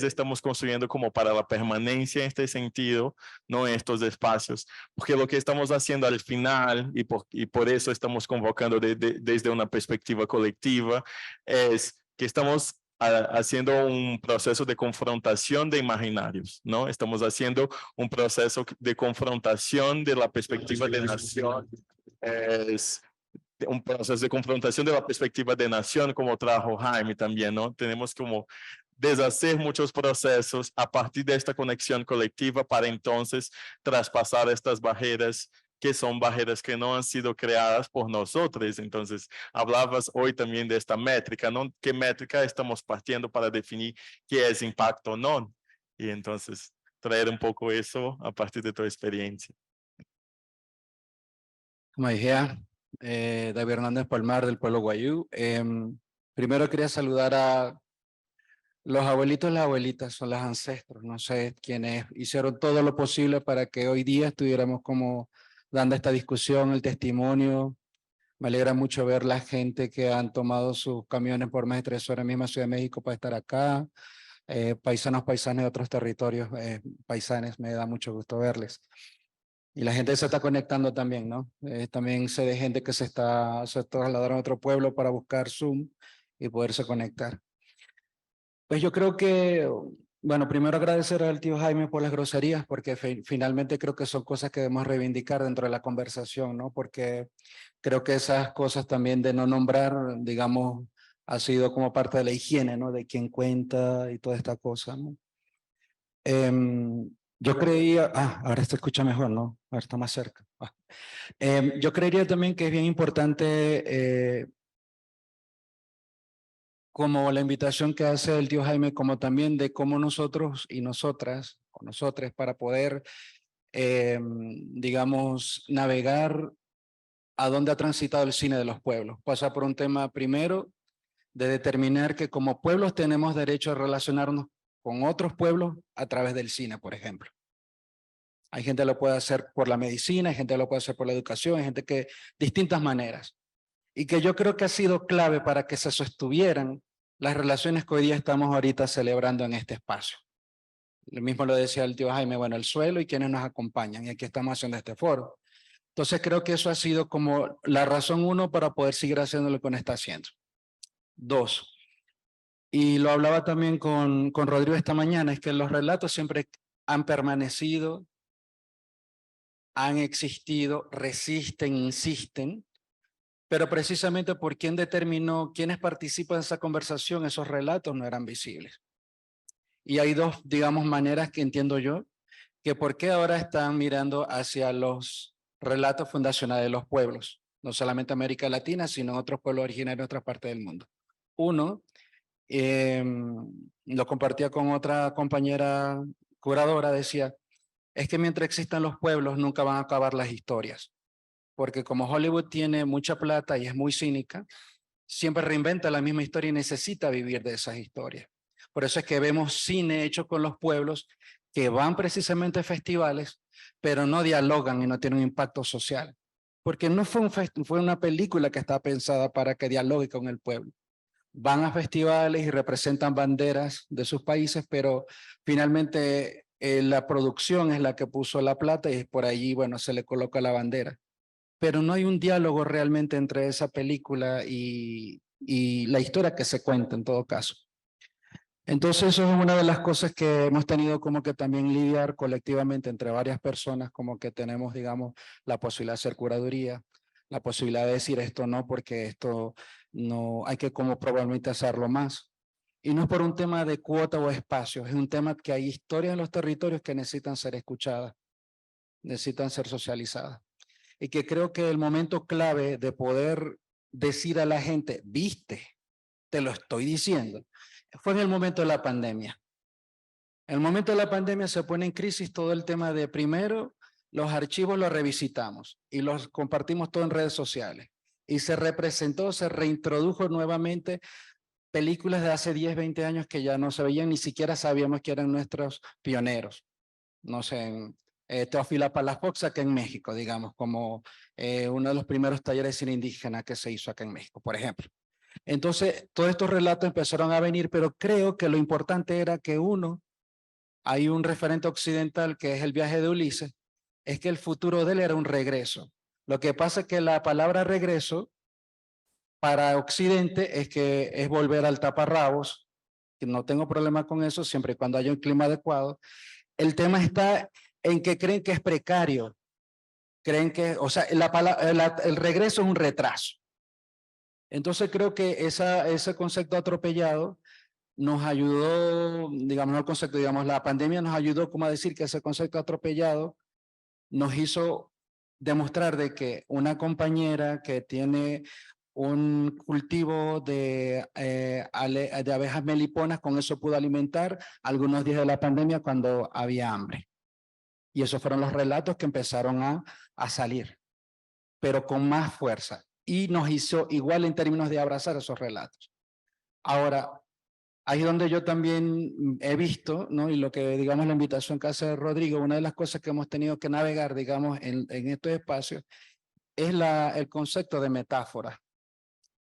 estamos construyendo como para la permanencia en este sentido, no en estos espacios, porque lo que estamos haciendo al final, y por eso estamos convocando desde una perspectiva colectiva, es que estamos haciendo un proceso de confrontación de imaginarios, ¿no? Estamos haciendo un proceso de confrontación de la perspectiva de nación, es un proceso de confrontación de la perspectiva de nación, como trajo Jaime también, ¿no? Tenemos como deshacer muchos procesos a partir de esta conexión colectiva para entonces traspasar estas barreras que son barreras que no han sido creadas por nosotros. Entonces, hablabas hoy también de esta métrica, ¿no? ¿Qué métrica estamos partiendo para definir qué es impacto o no? Y entonces, traer un poco eso a partir de tu experiencia. Como dije, David Hernández Palmar del pueblo Guayú. Primero quería saludar a los abuelitos y las abuelitas, son los ancestros, no sé, quienes hicieron todo lo posible para que hoy día estuviéramos como dando esta discusión, el testimonio. Me alegra mucho ver la gente que han tomado sus camiones por más de 3 horas, misma Ciudad de México, para estar acá. Paisanos de otros territorios, paisanes, me da mucho gusto verles. Y la gente se está conectando también, ¿no? También sé de gente que se trasladaron a otro pueblo para buscar Zoom y poderse conectar. Pues yo creo que, bueno, primero agradecer al tío Jaime por las groserías, porque finalmente creo que son cosas que debemos reivindicar dentro de la conversación, ¿no? Porque creo que esas cosas también de no nombrar, digamos, ha sido como parte de la higiene, ¿no? De quien cuenta y toda esta cosa, ¿no? Yo creía, ahora se escucha mejor, ¿no? Ahora está más cerca. Yo creería también que es bien importante, como la invitación que hace el tío Jaime, como también de cómo nosotros y nosotras, o nosotros, para poder, digamos, navegar a dónde ha transitado el cine de los pueblos. Pasa por un tema primero de determinar que como pueblos tenemos derecho a relacionarnos con otros pueblos a través del cine, por ejemplo. Hay gente que lo puede hacer por la medicina, hay gente que lo puede hacer por la educación, hay gente que distintas maneras. Y que yo creo que ha sido clave para que se sostuvieran las relaciones que hoy día estamos ahorita celebrando en este espacio. Lo mismo lo decía el tío Jaime, bueno, el suelo y quienes nos acompañan, y aquí estamos haciendo este foro. Entonces creo que eso ha sido como la razón 1 para poder seguir haciendo lo que uno está haciendo. 2, y lo hablaba también con Rodrigo esta mañana, es que los relatos siempre han permanecido, han existido, resisten, insisten, pero precisamente por quién determinó, quiénes participan de esa conversación, esos relatos no eran visibles. Y hay 2, digamos, maneras que entiendo yo, que por qué ahora están mirando hacia los relatos fundacionales de los pueblos, no solamente América Latina, sino en otros pueblos originarios de otras partes del mundo. 1, lo compartía con otra compañera curadora, decía, es que mientras existan los pueblos nunca van a acabar las historias, porque como Hollywood tiene mucha plata y es muy cínica, siempre reinventa la misma historia y necesita vivir de esas historias. Por eso es que vemos cine hecho con los pueblos que van precisamente a festivales, pero no dialogan y no tienen un impacto social, porque no fue una película que está pensada para que dialogue con el pueblo. Van a festivales y representan banderas de sus países, pero finalmente la producción es la que puso la plata y por allí, bueno, se le coloca la bandera. Pero no hay un diálogo realmente entre esa película y la historia que se cuenta en todo caso. Entonces eso es una de las cosas que hemos tenido como que también lidiar colectivamente entre varias personas, como que tenemos, digamos, la posibilidad de hacer curaduría, la posibilidad de decir esto no, porque esto no, hay que como probablemente hacerlo más. Y no es por un tema de cuota o espacio, es un tema que hay historias en los territorios que necesitan ser escuchadas, necesitan ser socializadas. Y que creo que el momento clave de poder decir a la gente, viste, te lo estoy diciendo, fue en el momento de la pandemia. En el momento de la pandemia se pone en crisis todo el tema de primero, los archivos los revisitamos y los compartimos todo en redes sociales. Y se representó, se reintrodujo nuevamente películas de hace 10, 20 años que ya no se veían, ni siquiera sabíamos que eran nuestros pioneros. No sé, en Teófila Palafox acá en México, digamos, como uno de los primeros talleres de cine indígena que se hizo acá en México, por ejemplo. Entonces, todos estos relatos empezaron a venir, pero creo que lo importante era que hay un referente occidental que es el viaje de Ulises, es que el futuro de él era un regreso. Lo que pasa es que la palabra regreso para Occidente es volver al taparrabos, que no tengo problema con eso siempre y cuando haya un clima adecuado. El tema está en que creen que es precario, creen que, o sea, el regreso es un retraso. Entonces creo que ese concepto atropellado nos ayudó, digamos, no el concepto, digamos, la pandemia nos ayudó como a decir que ese concepto atropellado nos hizo demostrar de que una compañera que tiene un cultivo de abejas meliponas, con eso pudo alimentar algunos días de la pandemia cuando había hambre. Y esos fueron los relatos que empezaron a salir, pero con más fuerza. Y nos hizo igual en términos de abrazar esos relatos. Ahora, ahí es donde yo también he visto, ¿no? Y lo que, digamos, la invitación que hace Rodrigo, una de las cosas que hemos tenido que navegar, digamos, en estos espacios, es el concepto de metáfora,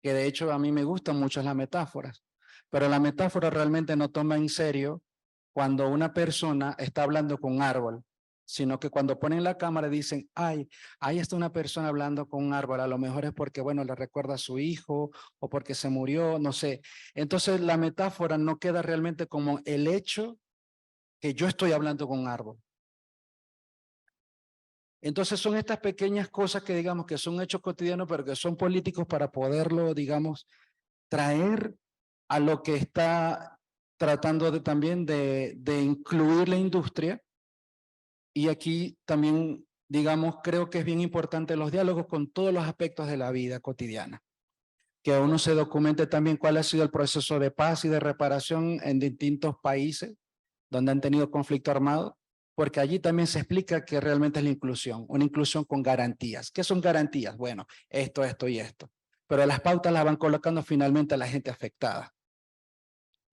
que de hecho a mí me gustan mucho las metáforas, pero la metáfora realmente no toma en serio cuando una persona está hablando con un árbol, sino que cuando ponen la cámara dicen, ay, ahí está una persona hablando con un árbol, a lo mejor es porque, bueno, le recuerda a su hijo o porque se murió, no sé. Entonces la metáfora no queda realmente como el hecho que yo estoy hablando con un árbol. Entonces son estas pequeñas cosas que digamos que son hechos cotidianos, pero que son políticos para poderlo, digamos, traer a lo que está tratando también de incluir la industria. Y aquí también, digamos, creo que es bien importante los diálogos con todos los aspectos de la vida cotidiana. Que uno se documente también cuál ha sido el proceso de paz y de reparación en distintos países donde han tenido conflicto armado, porque allí también se explica que realmente es la inclusión, una inclusión con garantías. ¿Qué son garantías? Bueno, esto y esto. Pero las pautas las van colocando finalmente a la gente afectada.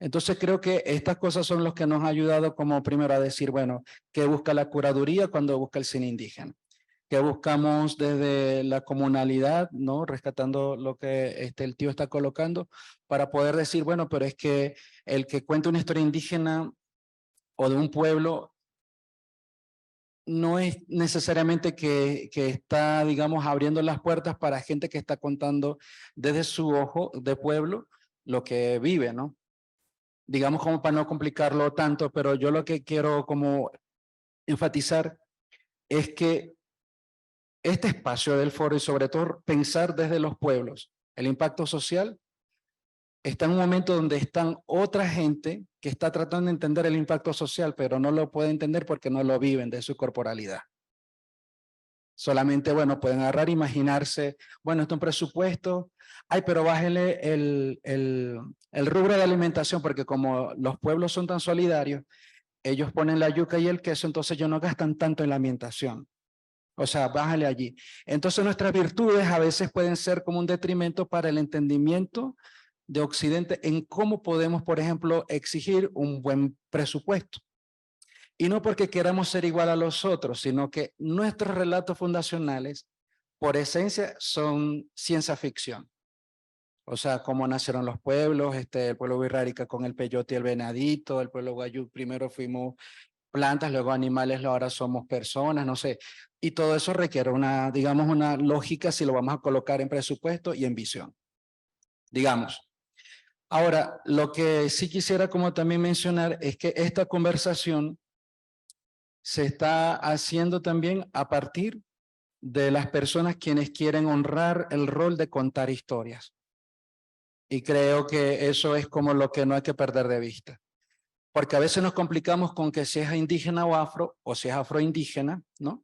Entonces creo que estas cosas son los que nos han ayudado como primero a decir, bueno, ¿qué busca la curaduría cuando busca el cine indígena? ¿Qué buscamos desde la comunalidad, ¿no? Rescatando lo que el tío está colocando, para poder decir, bueno, pero es que el que cuenta una historia indígena o de un pueblo no es necesariamente que está, digamos, abriendo las puertas para gente que está contando desde su ojo de pueblo lo que vive, ¿no? Digamos como para no complicarlo tanto, pero yo lo que quiero como enfatizar es que este espacio del foro y sobre todo pensar desde los pueblos, el impacto social, está en un momento donde están otra gente que está tratando de entender el impacto social, pero no lo puede entender porque no lo viven de su corporalidad. Solamente, bueno, pueden agarrar, imaginarse, bueno, esto es un presupuesto, ay, pero bájele el rubro de alimentación, porque como los pueblos son tan solidarios, ellos ponen la yuca y el queso, entonces ellos no gastan tanto en la alimentación. O sea, bájale allí. Entonces nuestras virtudes a veces pueden ser como un detrimento para el entendimiento de Occidente en cómo podemos, por ejemplo, exigir un buen presupuesto. Y no porque queramos ser igual a los otros, sino que nuestros relatos fundacionales, por esencia, son ciencia ficción. O sea, cómo nacieron los pueblos, el pueblo Wixárika con el peyote y el venadito, el pueblo Wayuu primero fuimos plantas, luego animales, ahora somos personas, no sé. Y todo eso requiere una, digamos, una lógica si lo vamos a colocar en presupuesto y en visión. Digamos. Ahora, lo que sí quisiera como también mencionar es que esta conversación se está haciendo también a partir de las personas quienes quieren honrar el rol de contar historias. Y creo que eso es como lo que no hay que perder de vista. Porque a veces nos complicamos con que si es indígena o afro, o si es afroindígena, ¿no?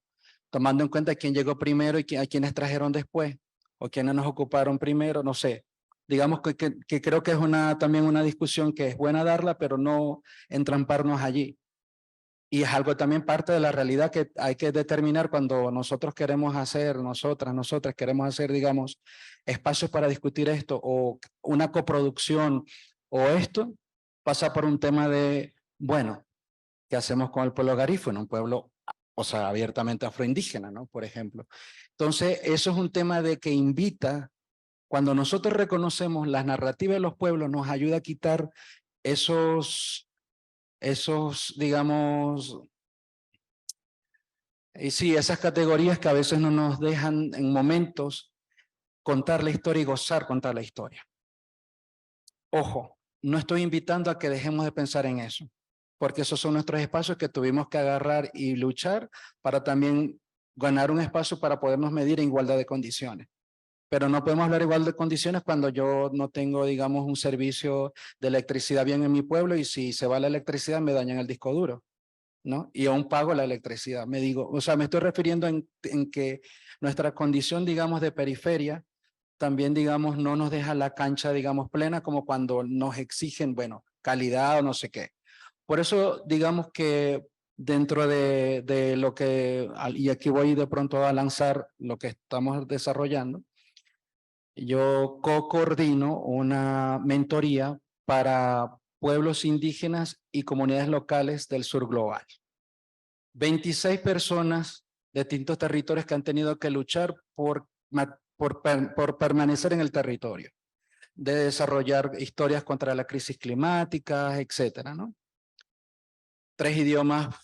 Tomando en cuenta quién llegó primero y a quienes trajeron después, o quienes nos ocuparon primero, no sé. Digamos que creo que es también una discusión que es buena darla, pero no entramparnos allí. Y es algo también parte de la realidad que hay que determinar cuando nosotros queremos hacer, nosotras queremos hacer, digamos, espacios para discutir esto o una coproducción o esto, pasa por un tema de, bueno, ¿qué hacemos con el pueblo garífuna? Un pueblo, o sea, abiertamente afroindígena, ¿no? Por ejemplo. Entonces, eso es un tema de que invita, cuando nosotros reconocemos las narrativas de los pueblos, nos ayuda a quitar esos, digamos, y sí, esas categorías que a veces no nos dejan en momentos contar la historia y gozar contar la historia. Ojo, no estoy invitando a que dejemos de pensar en eso, porque esos son nuestros espacios que tuvimos que agarrar y luchar para también ganar un espacio para podernos medir en igualdad de condiciones. Pero no podemos hablar igual de condiciones cuando yo no tengo, digamos, un servicio de electricidad bien en mi pueblo y si se va la electricidad me dañan el disco duro, ¿no? Y aún pago la electricidad. Me digo, o sea, me estoy refiriendo en que nuestra condición, digamos, de periferia, también, digamos, no nos deja la cancha, digamos, plena como cuando nos exigen, bueno, calidad o no sé qué. Por eso, digamos que dentro de lo que, y aquí voy de pronto a lanzar lo que estamos desarrollando, yo co-coordino una mentoría para pueblos indígenas y comunidades locales del sur global. 26 personas de distintos territorios que han tenido que luchar por permanecer en el territorio, de desarrollar historias contra la crisis climática, etcétera, ¿no? 3 idiomas,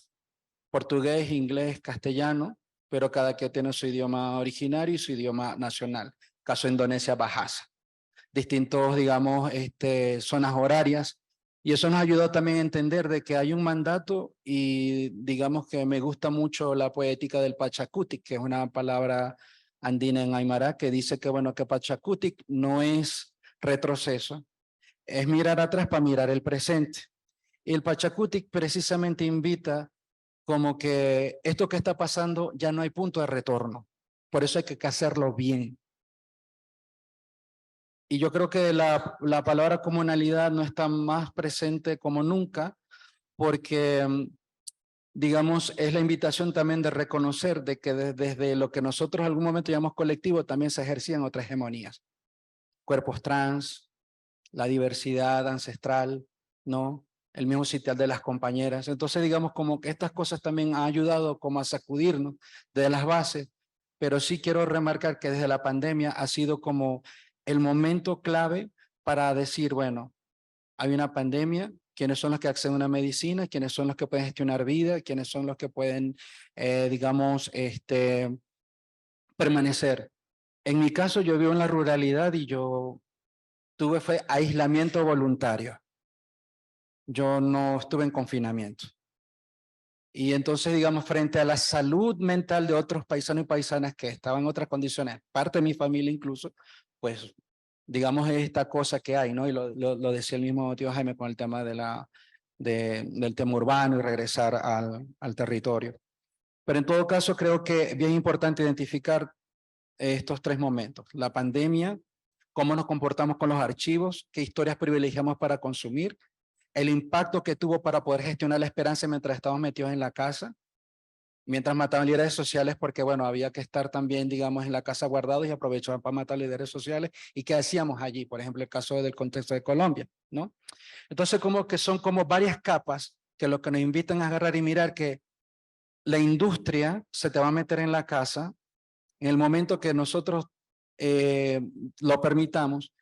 portugués, inglés, castellano, pero cada quien tiene su idioma originario y su idioma nacional. Caso Indonesia, Bahasa. Distintos, digamos, zonas horarias. Y eso nos ayudó también a entender de que hay un mandato y digamos que me gusta mucho la poética del Pachacutic, que es una palabra andina en Aymara, que dice que, bueno, que Pachacutic no es retroceso, es mirar atrás para mirar el presente. Y el Pachacutic precisamente invita como que esto que está pasando ya no hay punto de retorno. Por eso hay que hacerlo bien. Y yo creo que la palabra comunalidad no está más presente como nunca, porque, digamos, es la invitación también de reconocer de que desde lo que nosotros en algún momento llamamos colectivo también se ejercían otras hegemonías. Cuerpos trans, la diversidad ancestral, ¿no? El mismo sitial de las compañeras. Entonces, digamos, como que estas cosas también han ayudado como a sacudirnos de las bases, pero sí quiero remarcar que desde la pandemia ha sido como el momento clave para decir, bueno, hay una pandemia, quiénes son los que acceden a una medicina, quiénes son los que pueden gestionar vida, quiénes son los que pueden, digamos, permanecer. En mi caso, yo vivo en la ruralidad y yo fue aislamiento voluntario. Yo no estuve en confinamiento. Y entonces, digamos, frente a la salud mental de otros paisanos y paisanas que estaban en otras condiciones, parte de mi familia incluso, pues, digamos, es esta cosa que hay, ¿no? Y lo decía el mismo tío Jaime con el tema del tema urbano y regresar al territorio. Pero en todo caso, creo que es bien importante identificar estos 3 momentos. La pandemia, cómo nos comportamos con los archivos, qué historias privilegiamos para consumir, el impacto que tuvo para poder gestionar la esperanza mientras estábamos metidos en la casa, mientras mataban líderes sociales, porque bueno, había que estar también, digamos, en la casa guardados y aprovechaban para matar líderes sociales. ¿Y qué hacíamos allí? Por ejemplo, el caso del contexto de Colombia, ¿no? Entonces, como que son como varias capas que lo que nos invitan a agarrar y mirar que la industria se te va a meter en la casa en el momento que nosotros lo permitamos.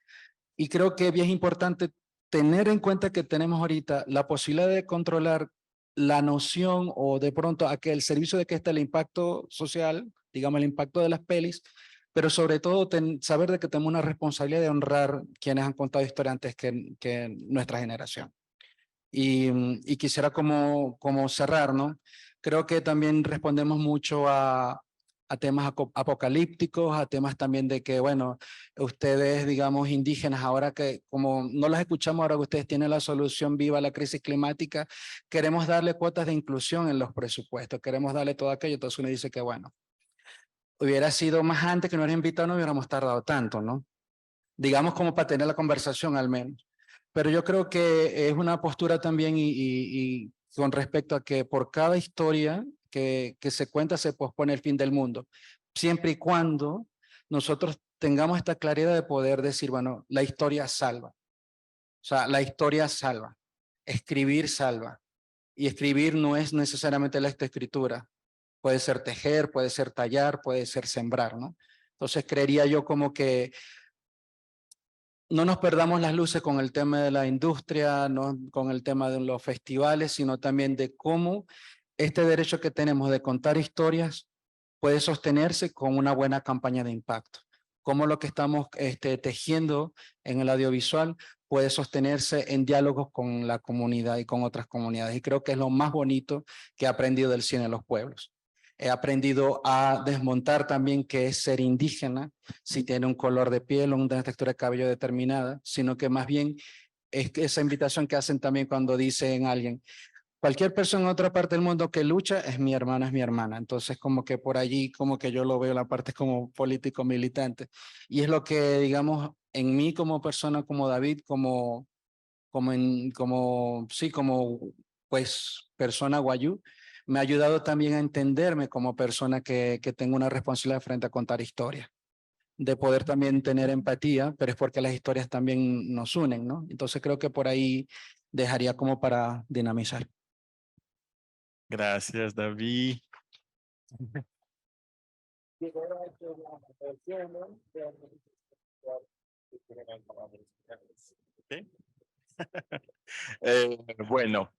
Y creo que es bien importante tener en cuenta que tenemos ahorita la posibilidad de controlar la noción o de pronto a que el servicio de que está el impacto social, digamos el impacto de las pelis, pero sobre todo saber de que tenemos una responsabilidad de honrar quienes han contado historias antes que nuestra generación. Y quisiera como cerrar, ¿no? Creo que también respondemos mucho a temas apocalípticos, a temas también de que, bueno, ustedes, digamos, indígenas, ahora que como no las escuchamos, ahora que ustedes tienen la solución viva a la crisis climática, queremos darle cuotas de inclusión en los presupuestos, queremos darle todo aquello. Entonces uno dice que, bueno, hubiera sido más antes que nos hubieran invitado, no hubiéramos tardado tanto, ¿no? Digamos como para tener la conversación al menos. Pero yo creo que es una postura también y con respecto a que por cada historia que se cuenta se pospone el fin del mundo, siempre y cuando nosotros tengamos esta claridad de poder decir, bueno, la historia salva. O sea, la historia salva. Escribir salva. Y escribir no es necesariamente la escritura. Puede ser tejer, puede ser tallar, puede ser sembrar, ¿no? Entonces creería yo como que no nos perdamos las luces con el tema de la industria, no con el tema de los festivales, sino también de cómo este derecho que tenemos de contar historias puede sostenerse con una buena campaña de impacto. Cómo lo que estamos tejiendo en el audiovisual puede sostenerse en diálogos con la comunidad y con otras comunidades. Y creo que es lo más bonito que he aprendido del cine en los pueblos. He aprendido a desmontar también qué es ser indígena, si tiene un color de piel o una textura de cabello determinada, sino que más bien es esa invitación que hacen también cuando dicen a alguien, cualquier persona en otra parte del mundo que lucha es mi hermana, es mi hermana. Entonces como que por allí como que yo lo veo la parte como político militante. Y es lo que digamos en mí como persona, como David, como pues persona guayú, me ha ayudado también a entenderme como persona que tengo una responsabilidad frente a contar historias, de poder también tener empatía, pero es porque las historias también nos unen, ¿no? Entonces creo que por ahí dejaría como para dinamizar. Gracias, David. ¿Sí? Bueno,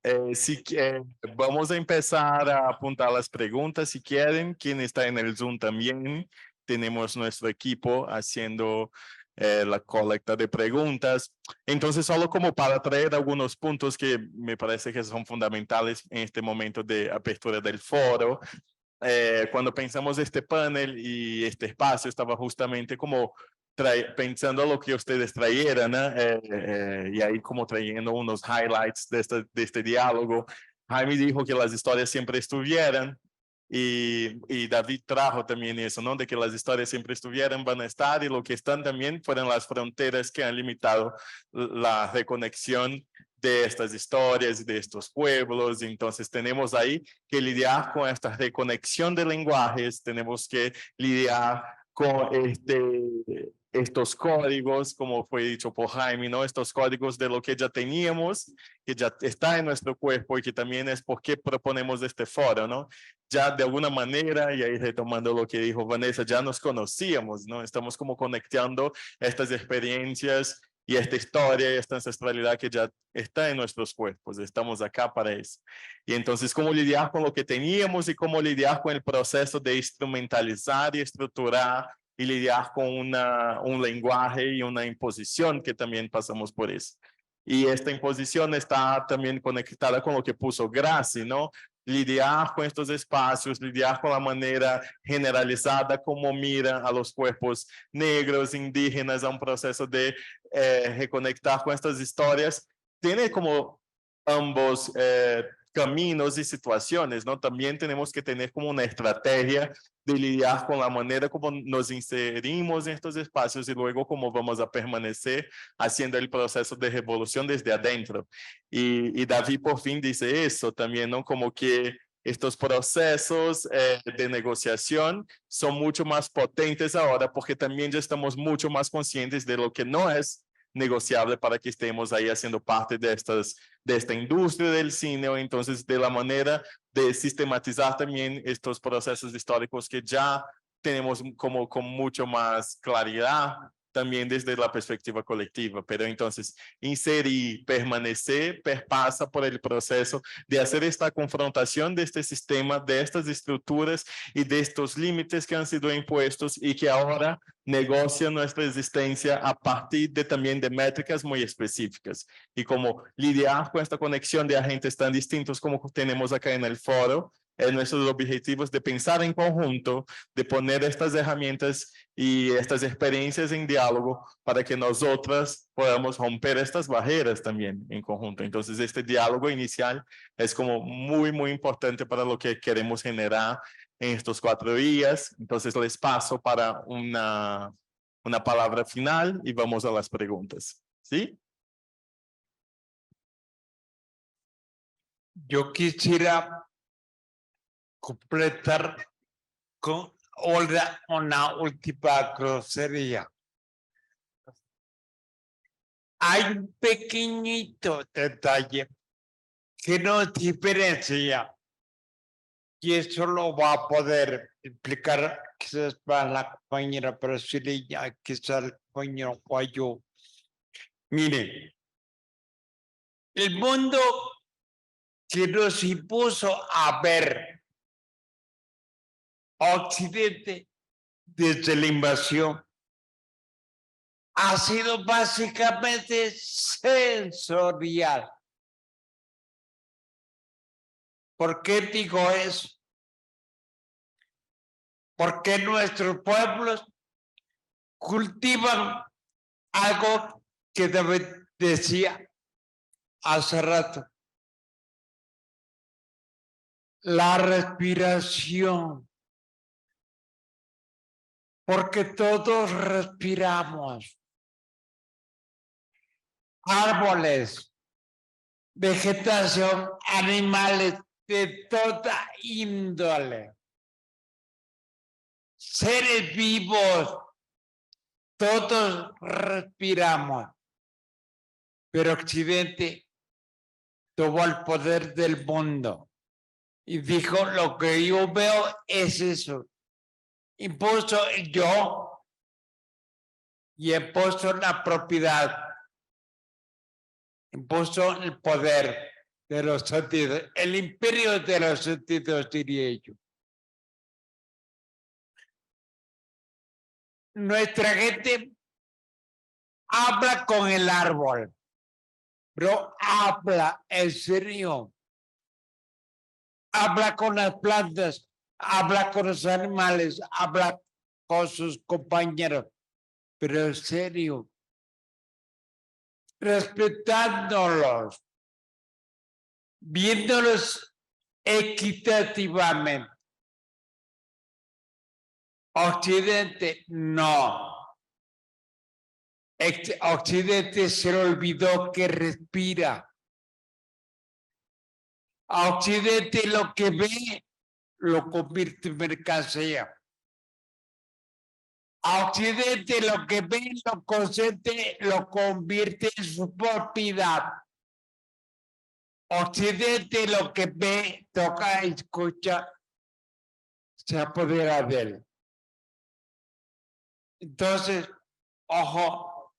vamos a empezar a apuntar las preguntas si quieren. Quien está en el Zoom también, tenemos nuestro equipo haciendo la colecta de preguntas. Entonces, solo como para traer algunos puntos que me parece que son fundamentales en este momento de apertura del foro. Cuando pensamos este panel y este espacio, estaba justamente como pensando lo que ustedes trajeran, ¿no? Y ahí como trayendo unos highlights de este diálogo. Jaime dijo que las historias siempre estuvieran y David trajo también eso, ¿no? De que las historias siempre estuvieran, van a estar y lo que están también fueron las fronteras que han limitado la reconexión de estas historias y de estos pueblos. Entonces tenemos ahí que lidiar con esta reconexión de lenguajes, tenemos que lidiar con estos códigos, como fue dicho por Jaime, ¿no? Estos códigos de lo que ya teníamos, que ya está en nuestro cuerpo y que también es por qué proponemos este foro, ¿no? Ya de alguna manera, y ahí retomando lo que dijo Vanessa, ya nos conocíamos, ¿no? Estamos como conectando estas experiencias y esta historia y esta ancestralidad que ya está en nuestros cuerpos, estamos acá para eso. Y entonces, ¿cómo lidiar con lo que teníamos y cómo lidiar con el proceso de instrumentalizar y estructurar y lidiar con un lenguaje y una imposición que también pasamos por eso? Y esta imposición está también conectada con lo que puso Gracie, ¿no? Lidiar con estos espacios, lidiar con la manera generalizada como mira a los cuerpos negros, indígenas, a un proceso de reconectar con estas historias, tiene como ambos caminos y situaciones, ¿no? También tenemos que tener como una estrategia de lidiar con la manera como nos inserimos en estos espacios y luego cómo vamos a permanecer haciendo el proceso de revolución desde adentro. Y David por fin dice eso también, ¿no? Como que estos procesos de negociación son mucho más potentes ahora porque también ya estamos mucho más conscientes de lo que no es negociable para que estemos ahí haciendo parte de esta industria del cine, o entonces de la manera de sistematizar también estos procesos históricos que ya tenemos como con mucho más claridad también desde la perspectiva colectiva. Pero entonces inserir, permanecer, pasa por el proceso de hacer esta confrontación de este sistema, de estas estructuras y de estos límites que han sido impuestos y que ahora negocian nuestra existencia a partir de también de métricas muy específicas. Y como lidiar con esta conexión de agentes tan distintos como tenemos acá en el foro, nuestros objetivos de pensar en conjunto, de poner estas herramientas y estas experiencias en diálogo para que nosotras podamos romper estas barreras también en conjunto. Entonces, este diálogo inicial es como muy, muy importante para lo que queremos generar en estos 4 días. Entonces, les paso para una palabra final y vamos a las preguntas. ¿Sí? Yo quisiera completar con una última grosería. Hay un pequeñito detalle que nos diferencia y eso lo va a poder explicar quizás para la compañera brasileña, quizás el compañero guayo. Miren, el mundo que nos impuso a ver Occidente desde la invasión ha sido básicamente sensorial. ¿Por qué digo eso? Porque nuestros pueblos cultivan algo que David decía hace rato. La respiración. Porque todos respiramos. Árboles, vegetación, animales de toda índole. Seres vivos, todos respiramos. Pero Occidente tomó el poder del mundo y dijo, lo que yo veo es eso. Impuso el yo y impuso la propiedad. Impuso el poder de los sentidos, el imperio de los sentidos, diría yo. Nuestra gente habla con el árbol, pero habla en serio. Habla con las plantas, habla con los animales, habla con sus compañeros, pero en serio, respetándolos, viéndolos equitativamente. Occidente no. Occidente se le olvidó que respira. A Occidente lo que ve lo convierte en mercancía. A Occidente lo que ve lo consente, lo convierte en su propiedad. Occidente lo que ve, toca, escucha, se apodera de él. Entonces, ojo,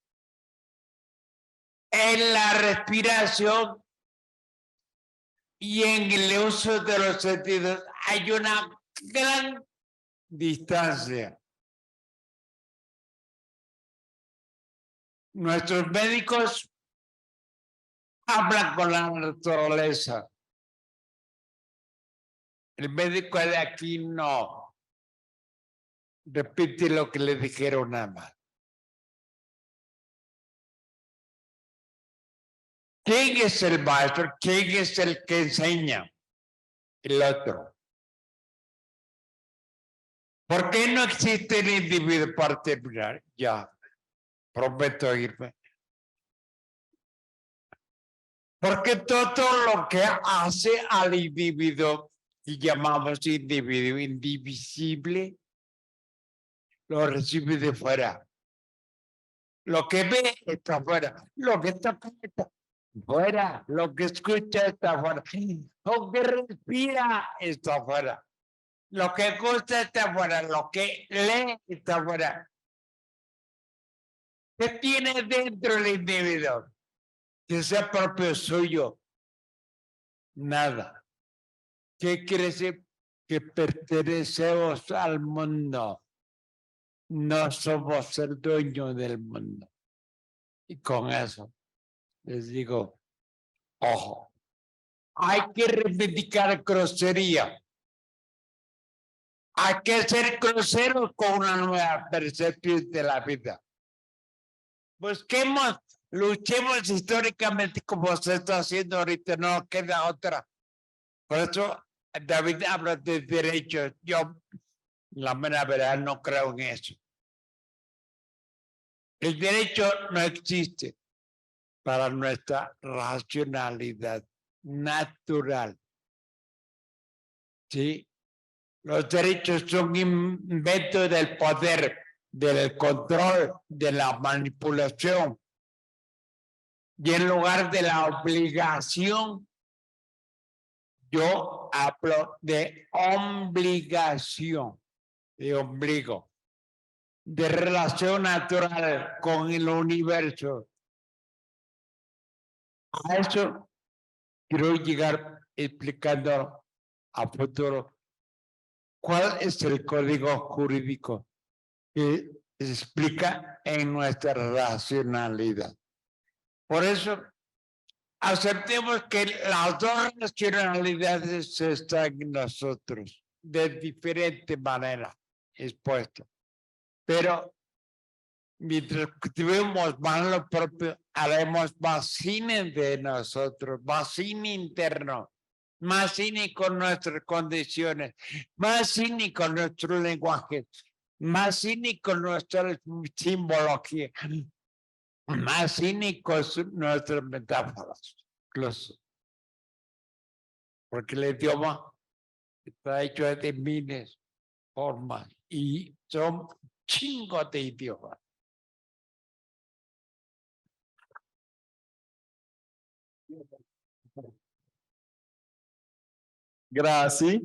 en la respiración y en el uso de los sentidos hay una gran distancia. Nuestros médicos hablan con la naturaleza. El médico de aquí no repite lo que le dijeron nada más. ¿Quién es el maestro? ¿Quién es el que enseña? El otro. ¿Por qué no existe el individuo particular? Ya, prometo irme. Porque todo lo que hace al individuo, que llamamos individuo indivisible, lo recibe de fuera. Lo que ve está fuera. Lo que toca está fuera. Lo que escucha está fuera. Lo que respira está fuera. Lo que gusta está fuera. Lo que lee está fuera. ¿Qué tiene dentro el individuo? Que sea propio suyo. Nada. ¿Qué quiere decir? Que pertenecemos al mundo. No somos el dueño del mundo. Y con eso les digo, ojo, hay que reivindicar grosería. Hay que ser groseros con una nueva percepción de la vida. Busquemos, luchemos históricamente como se está haciendo ahorita, no queda otra. Por eso David habla de derechos. Yo, la mera verdad, no creo en eso. El derecho no existe para nuestra racionalidad. natural. ¿Sí? Los derechos son invento del poder, del control, de la manipulación. Y en lugar de la obligación, yo hablo de obligación, de ombligo, de relación natural con el universo. A eso quiero llegar explicando a futuro cuál es el código jurídico que se explica en nuestra racionalidad. Por eso, aceptemos que las dos racionalidades están en nosotros de diferente manera expuestas. Pero mientras cultivemos más lo propio, haremos más cine de nosotros, más cine interno, más cine con nuestras condiciones, más cine con nuestro lenguaje, más cine con nuestra simbología, más cine con nuestras metáforas, incluso. Porque el idioma está hecho de miles de formas y son chingos de idiomas. Grazi,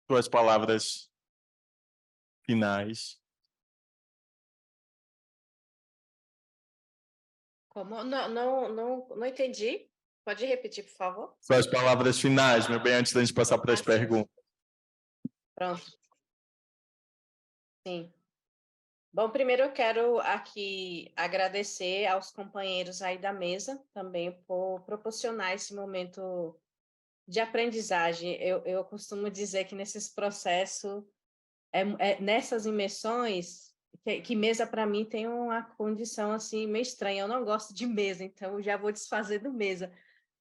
tuas palavras finais. Como? Não entendi. Pode repetir, por favor? Suas palavras finais, meu bem, antes da gente passar para as sim. perguntas. Pronto. Sim. Bom, primeiro eu quero aqui agradecer aos companheiros aí da mesa também por proporcionar esse momento de aprendizagem. Eu costumo dizer que nesses processos, nessas imersões, que mesa para mim tem uma condição assim meio estranha. Eu não gosto de mesa, então eu já vou desfazer do mesa.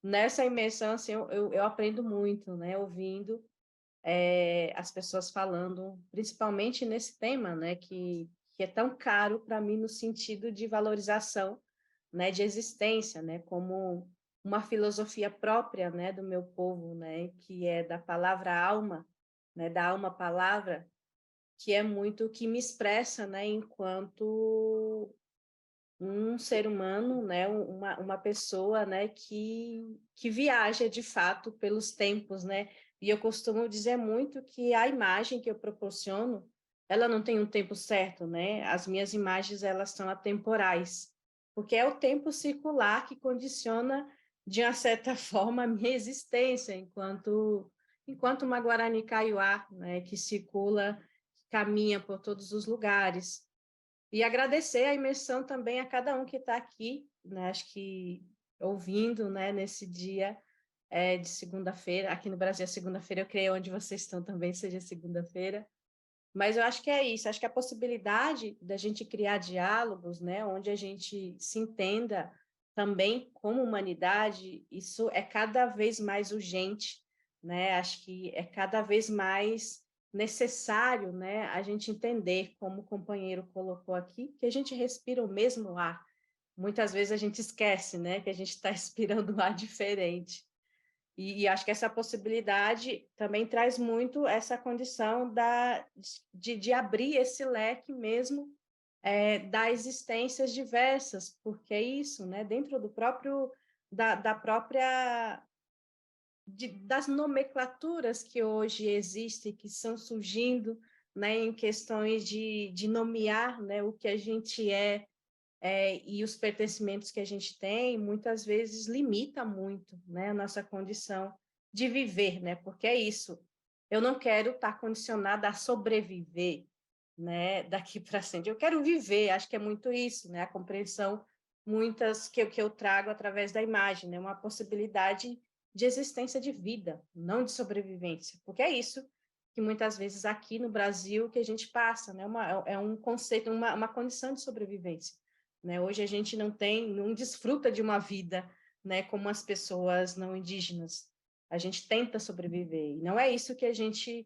Nessa imersão, assim, eu aprendo muito, né? Ouvindo as pessoas falando, principalmente nesse tema, né? Que é tão caro para mim no sentido de valorização, né? De existência, né? Como uma filosofia própria, né? Do meu povo, né? Que é da palavra alma, né? Da alma-palavra, que é muito que me expressa, né? Enquanto um ser humano, né, uma pessoa, né, que viaja de fato pelos tempos, né, e eu costumo dizer muito que a imagem que eu proporciono, ela não tem um tempo certo, né, as minhas imagens, elas são atemporais, porque é o tempo circular que condiciona, de uma certa forma, a minha existência, enquanto uma Guarani Kaiowá, né, que circula, caminha por todos os lugares. E agradecer a imersão também a cada um que está aqui, né? Acho que ouvindo, né, nesse dia de segunda-feira. Aqui no Brasil é segunda-feira, eu creio onde vocês estão também seja segunda-feira. Mas eu acho que é isso, acho que a possibilidade da gente criar diálogos, né, onde a gente se entenda também como humanidade, isso é cada vez mais urgente, né? Acho que é cada vez mais necessário, né, a gente entender, como o companheiro colocou aqui, que a gente respira o mesmo ar. Muitas vezes a gente esquece, né, que a gente está respirando um ar diferente. E acho que essa possibilidade também traz muito essa condição de abrir esse leque mesmo das existências diversas, porque é isso, né, dentro do próprio, da própria das nomenclaturas que hoje existem, que estão surgindo, né, em questões de nomear, né, o que a gente e os pertencimentos que a gente tem, muitas vezes limita muito, né, a nossa condição de viver, né, porque é isso, eu não quero estar condicionada a sobreviver, né, daqui para frente, eu quero viver, acho que é muito isso, né, a compreensão muitas que eu trago através da imagem, né, uma possibilidade de existência de vida, não de sobrevivência, porque é isso que muitas vezes aqui no Brasil que a gente passa, né? É um conceito, uma condição de sobrevivência, né? Hoje a gente não desfruta de uma vida, né, como as pessoas não indígenas, a gente tenta sobreviver, e não é isso que a gente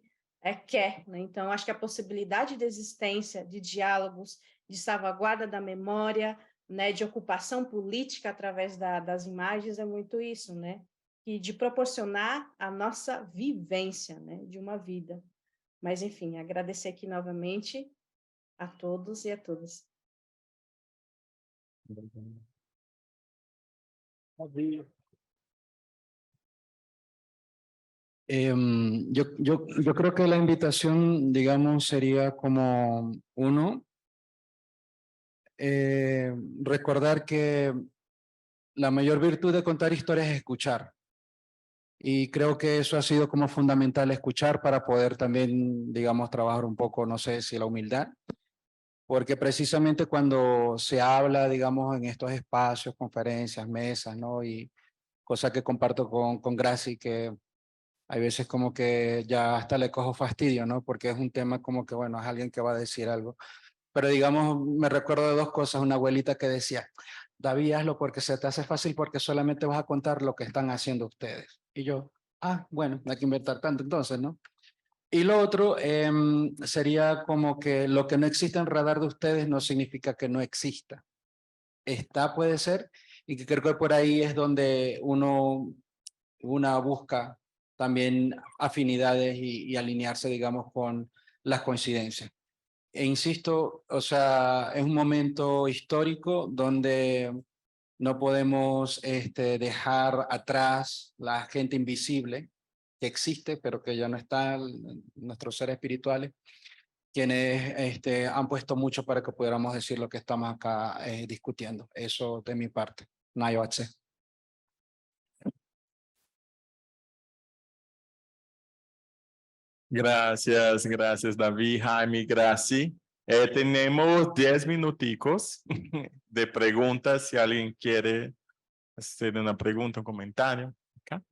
quer, né? Então, acho que a possibilidade de existência, de diálogos, de salvaguarda da memória, né, de ocupação política através das imagens é muito isso, né? E de proporcionar a nossa vivência, né, de uma vida. Mas, enfim, agradecer aqui novamente a todos e a todas. Yo creo que la invitación, digamos, sería como uno, recordar que la mayor virtud de contar historias es escuchar. Y creo que eso ha sido como fundamental, escuchar para poder también, digamos, trabajar un poco, no sé si la humildad, porque precisamente cuando se habla, digamos, en estos espacios, conferencias, mesas, ¿no? Y cosa que comparto con Graci, que hay veces como que ya hasta le cojo fastidio, ¿no? Porque es un tema como que, bueno, es alguien que va a decir algo. Pero digamos, me recuerdo de dos cosas. Una abuelita que decía, David, hazlo porque se te hace fácil porque solamente vas a contar lo que están haciendo ustedes. Y yo, bueno, no hay que inventar tanto entonces, ¿no? Y lo otro sería como que lo que no existe en radar de ustedes no significa que no exista. Está, puede ser, y que creo que por ahí es donde una busca también afinidades y alinearse, digamos, con las coincidencias. E insisto, o sea, es un momento histórico donde no podemos dejar atrás la gente invisible que existe, pero que ya no está, nuestros seres espirituales, quienes han puesto mucho para que pudiéramos decir lo que estamos acá discutiendo. Eso de mi parte. Nayo H. Gracias, gracias David, Jaime, Graci. Tenemos 10 minuticos de preguntas si alguien quiere hacer una pregunta, un comentario. Acá.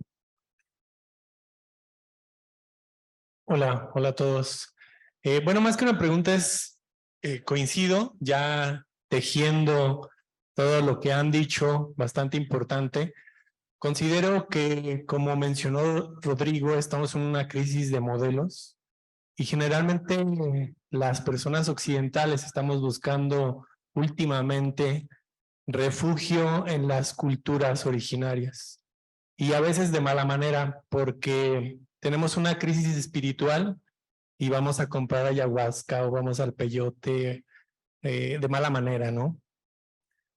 Hola, hola a todos. Bueno, más que una pregunta es, coincido ya tejiendo todo lo que han dicho, bastante importante. Considero que, como mencionó Rodrigo, estamos en una crisis de modelos y generalmente las personas occidentales estamos buscando últimamente refugio en las culturas originarias y a veces de mala manera porque tenemos una crisis espiritual y vamos a comprar ayahuasca o vamos al peyote de mala manera, ¿no?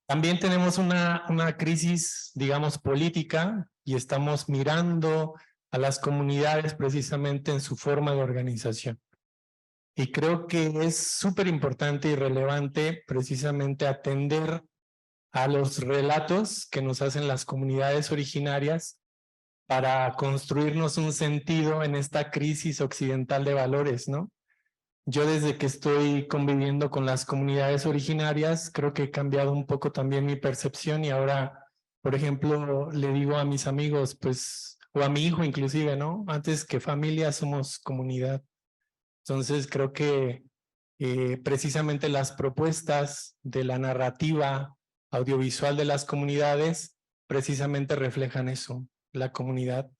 También tenemos una crisis, digamos, política y estamos mirando a las comunidades precisamente en su forma de organización. Y creo que es súper importante y relevante precisamente atender a los relatos que nos hacen las comunidades originarias para construirnos un sentido en esta crisis occidental de valores, ¿no? Yo desde que estoy conviviendo con las comunidades originarias, creo que he cambiado un poco también mi percepción y ahora, por ejemplo, le digo a mis amigos, pues, o a mi hijo inclusive, ¿no? Antes que familia somos comunidad. Entonces creo que precisamente las propuestas de la narrativa audiovisual de las comunidades precisamente reflejan eso, la comunidad,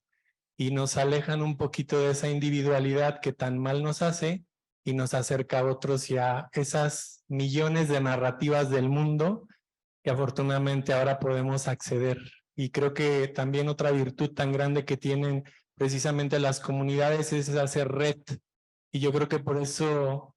y nos alejan un poquito de esa individualidad que tan mal nos hace y nos acerca a otros y a esas millones de narrativas del mundo que afortunadamente ahora podemos acceder. Y creo que también otra virtud tan grande que tienen precisamente las comunidades es hacer red. Y yo creo que por eso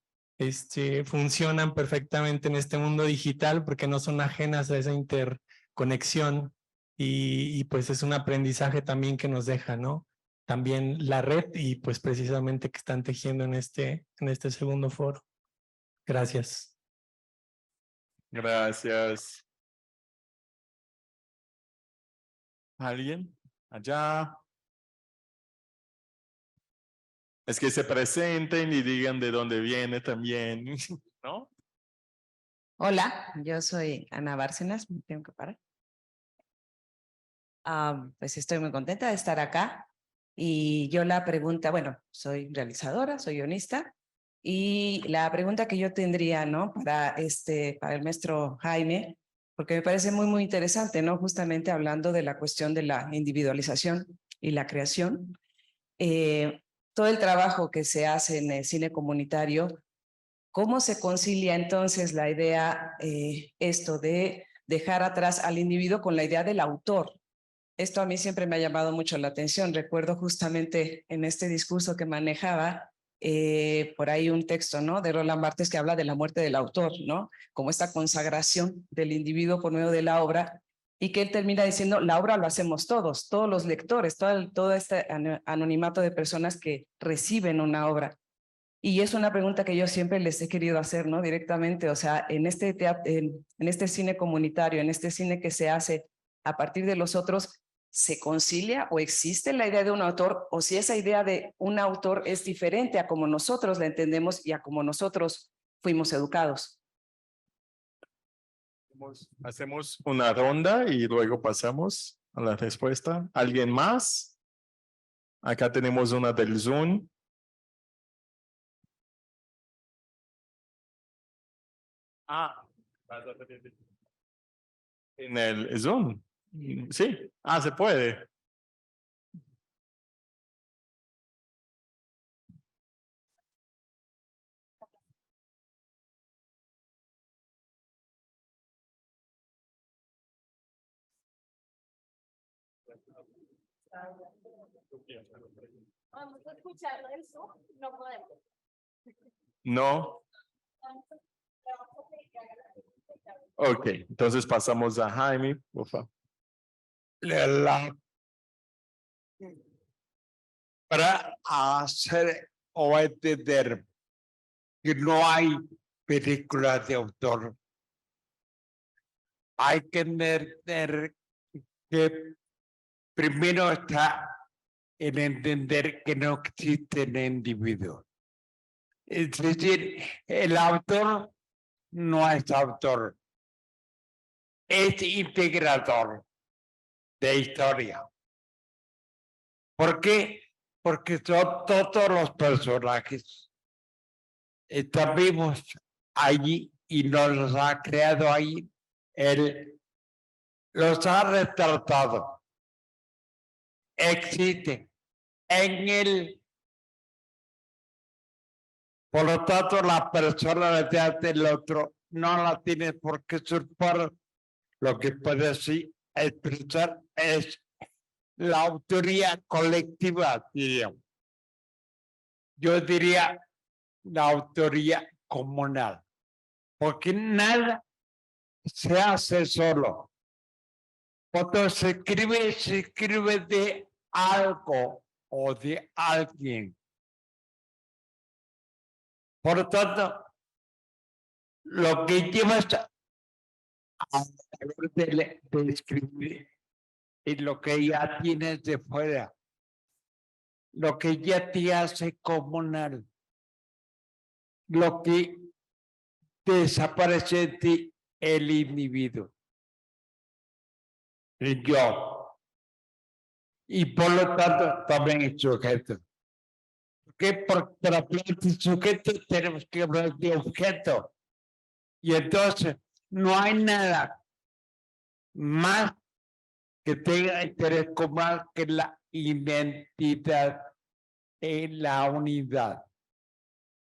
funcionan perfectamente en este mundo digital, porque no son ajenas a esa interconexión y pues es un aprendizaje también que nos deja, ¿no? También la red y pues precisamente que están tejiendo en este segundo foro. Gracias. Gracias. ¿Alguien? Allá. Es que se presenten y digan de dónde viene también, ¿no? Hola, yo soy Ana Bárcenas, me tengo que parar. Pues estoy muy contenta de estar acá y yo la pregunta, bueno, soy realizadora, soy guionista y la pregunta que yo tendría, ¿no? Para el maestro Jaime, porque me parece muy interesante, ¿no? Justamente hablando de la cuestión de la individualización y la creación. Todo el trabajo que se hace en el cine comunitario, ¿cómo se concilia entonces la idea, esto de dejar atrás al individuo con la idea del autor. Esto a mí siempre me ha llamado mucho la atención. Recuerdo justamente en este discurso que manejaba, por ahí un texto, ¿no?, de Roland Barthes que habla de la muerte del autor, ¿no?, como esta consagración del individuo por medio de la obra, y que él termina diciendo, la obra lo hacemos todos los lectores, todo este anonimato de personas que reciben una obra. Y es una pregunta que yo siempre les he querido hacer, ¿no?, directamente, o sea, en este cine comunitario, en este cine que se hace a partir de los otros, ¿se concilia o existe la idea de un autor? O si esa idea de un autor es diferente a como nosotros la entendemos y a como nosotros fuimos educados. Hacemos una ronda y luego pasamos a la respuesta. ¿Alguien más? Acá tenemos una del Zoom. En el Zoom. Sí, se puede. Vamos a escucharlo en Zoom, no podemos. No. Ok, entonces pasamos a Jaime, por favor. Para hacer o entender que no hay películas de autor, hay que entender que primero está en entender que no existen individuos. Es decir, el autor no es autor, es integrador de historia. ¿Por qué? Porque son todos los personajes. Están vivos allí y nos los ha creado ahí. Él los ha retratado. Existen en él. Por lo tanto, la persona detrás del otro no la tiene por qué usurpar. Lo que puede sí expresar es la autoría colectiva, diría. Yo diría la autoría comunal, porque nada se hace solo. Cuando se escribe de algo o de alguien. Por lo tanto, lo que llevas a de escribir es lo que ya tienes de fuera, lo que ya te hace comunal, lo que desaparece de ti, el individuo, el yo, y por lo tanto también el sujeto. Porque para hablar de sujeto tenemos que hablar de objeto, y entonces no hay nada más que tenga interés común que la identidad en la unidad.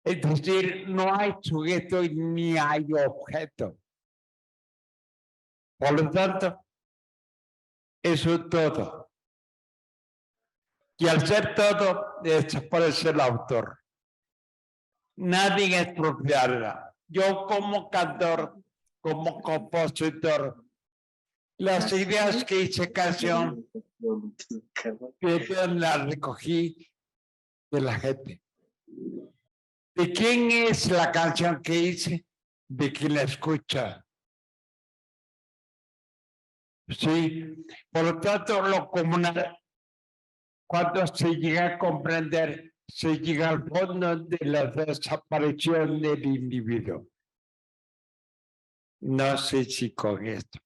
Es decir, no hay sujeto ni hay objeto. Por lo tanto, eso es todo. Y al ser todo, desaparece el autor. Nadie es propiedad. Yo como cantor, como compositor, las ideas que hice canción, las recogí de la gente. ¿De quién es la canción que hice? De quien la escucha. Sí, por lo tanto, lo comunal, cuando se llega a comprender, se llega al fondo de la desaparición del individuo. No sé si con esto.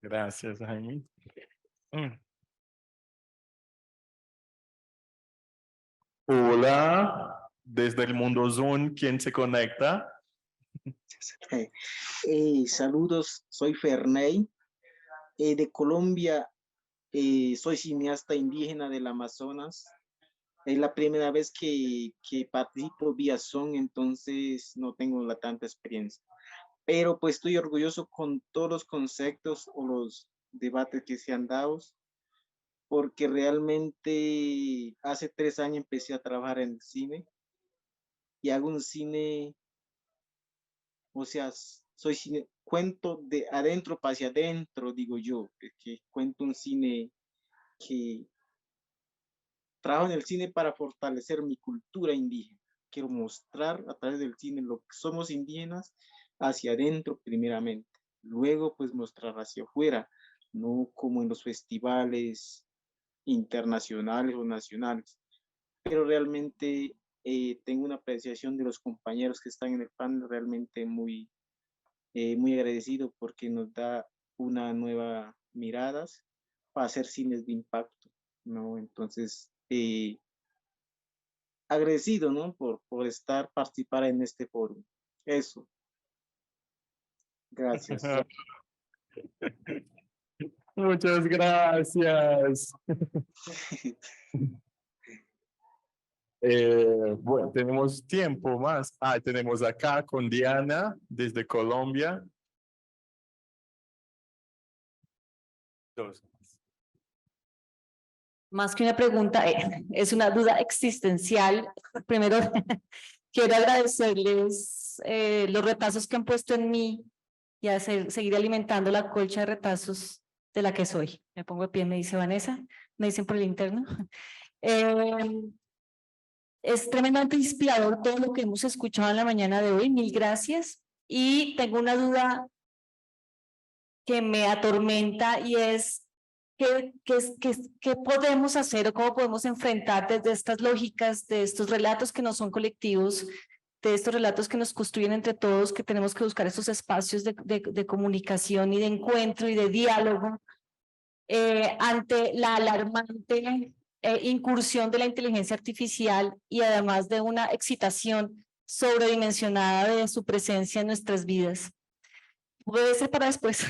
Gracias, Jaime. Hola, desde el mundo Zoom, ¿quién se conecta? Saludos, soy Ferney, de Colombia, soy cineasta indígena del Amazonas. Es la primera vez que participo vía Zoom, entonces no tengo tanta experiencia. pero pues estoy orgulloso con todos los conceptos o los debates que se han dado, porque realmente hace 3 años empecé a trabajar en el cine y hago un cine, o sea, soy cine, cuento de adentro para hacia adentro, digo yo, que cuento un cine que trabajo en el cine para fortalecer mi cultura indígena. Quiero mostrar a través del cine lo que somos indígenas hacia adentro primeramente, luego pues mostrar hacia afuera, no como en los festivales internacionales o nacionales, pero realmente tengo una apreciación de los compañeros que están en el panel realmente muy, muy agradecido porque nos da una nueva mirada para hacer cines de impacto, ¿no? Entonces, agradecido, ¿no? Por participar en este foro. Eso. Gracias. Muchas gracias. Bueno, tenemos tiempo más. Tenemos acá con Diana desde Colombia. Dos. Más que una pregunta, es una duda existencial. Primero, quiero agradecerles los retazos que han puesto en mí y seguir alimentando la colcha de retazos de la que soy. Me pongo de pie, me dice Vanessa, me dicen por el interno. Es tremendamente inspirador todo lo que hemos escuchado en la mañana de hoy. Mil gracias. Y tengo una duda que me atormenta y es ¿qué podemos hacer o cómo podemos enfrentar desde estas lógicas, de estos relatos que no son colectivos, de estos relatos que nos construyen entre todos, que tenemos que buscar estos espacios de comunicación y de encuentro y de diálogo ante la alarmante incursión de la inteligencia artificial y además de una excitación sobredimensionada de su presencia en nuestras vidas? Puede ser para después.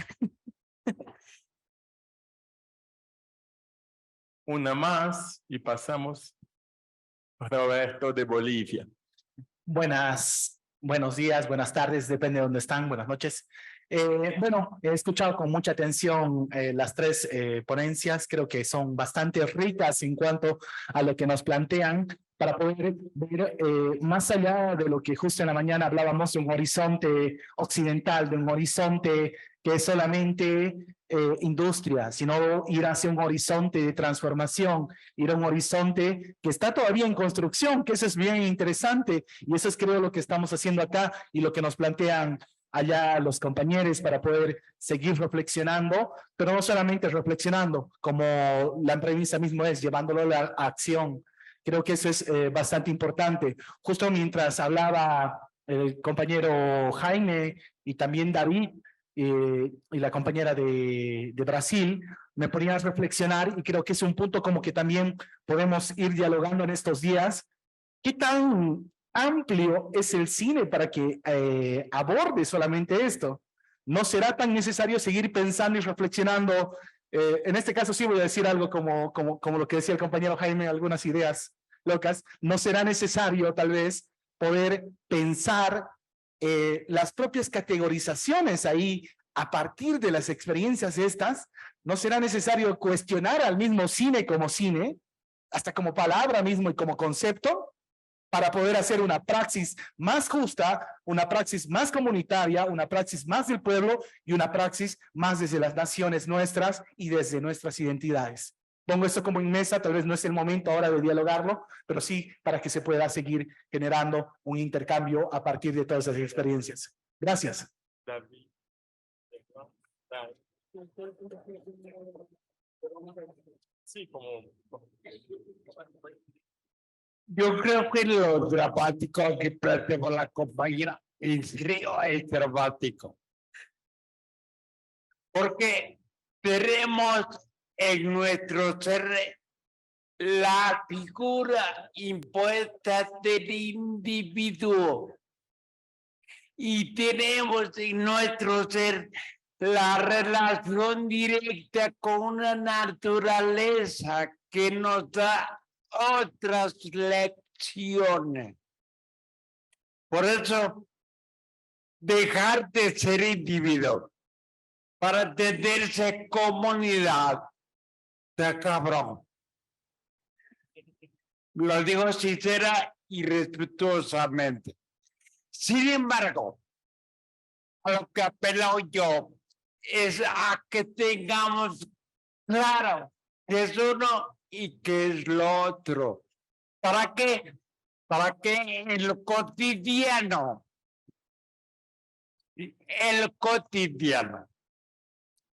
Una más y pasamos a Roberto de Bolivia. Buenos días, buenas tardes, depende de dónde están, buenas noches. Bueno, he escuchado con mucha atención las 3 ponencias, creo que son bastante ricas en cuanto a lo que nos plantean para poder ver más allá de lo que justo en la mañana hablábamos de un horizonte occidental, de un horizonte que es solamente industria, sino ir hacia un horizonte de transformación, ir a un horizonte que está todavía en construcción, que eso es bien interesante y eso es creo lo que estamos haciendo acá y lo que nos plantean allá los compañeros para poder seguir reflexionando, pero no solamente reflexionando, como la premisa mismo es llevándolo a la acción. Creo que eso es bastante importante. Justo mientras hablaba el compañero Jaime y también David y la compañera de Brasil, me ponía a reflexionar y creo que es un punto como que también podemos ir dialogando en estos días. ¿Qué tan amplio es el cine para que aborde solamente esto? ¿No será tan necesario seguir pensando y reflexionando? En este caso sí voy a decir algo como lo que decía el compañero Jaime, algunas ideas locas. ¿No será necesario tal vez poder pensar las propias categorizaciones ahí a partir de las experiencias estas? ¿No será necesario cuestionar al mismo cine, hasta como palabra mismo y como concepto, para poder hacer una praxis más justa, una praxis más comunitaria, una praxis más del pueblo y una praxis más desde las naciones nuestras y desde nuestras identidades? Pongo esto como en mesa, tal vez no es el momento ahora de dialogarlo, pero sí para que se pueda seguir generando un intercambio a partir de todas esas experiencias. Gracias. Sí, como... Yo creo que lo dramático que planteó la compañera es dramático. Porque tenemos en nuestro ser la figura impuesta del individuo y tenemos en nuestro ser la relación directa con una naturaleza que nos da otras lecciones. Por eso dejar de ser individuo para entenderse comunidad. Está cabrón. Lo digo sincera y respetuosamente. Sin embargo, a lo que apelo yo es a que tengamos claro qué es uno y qué es lo otro. ¿Para qué? Para que en lo cotidiano,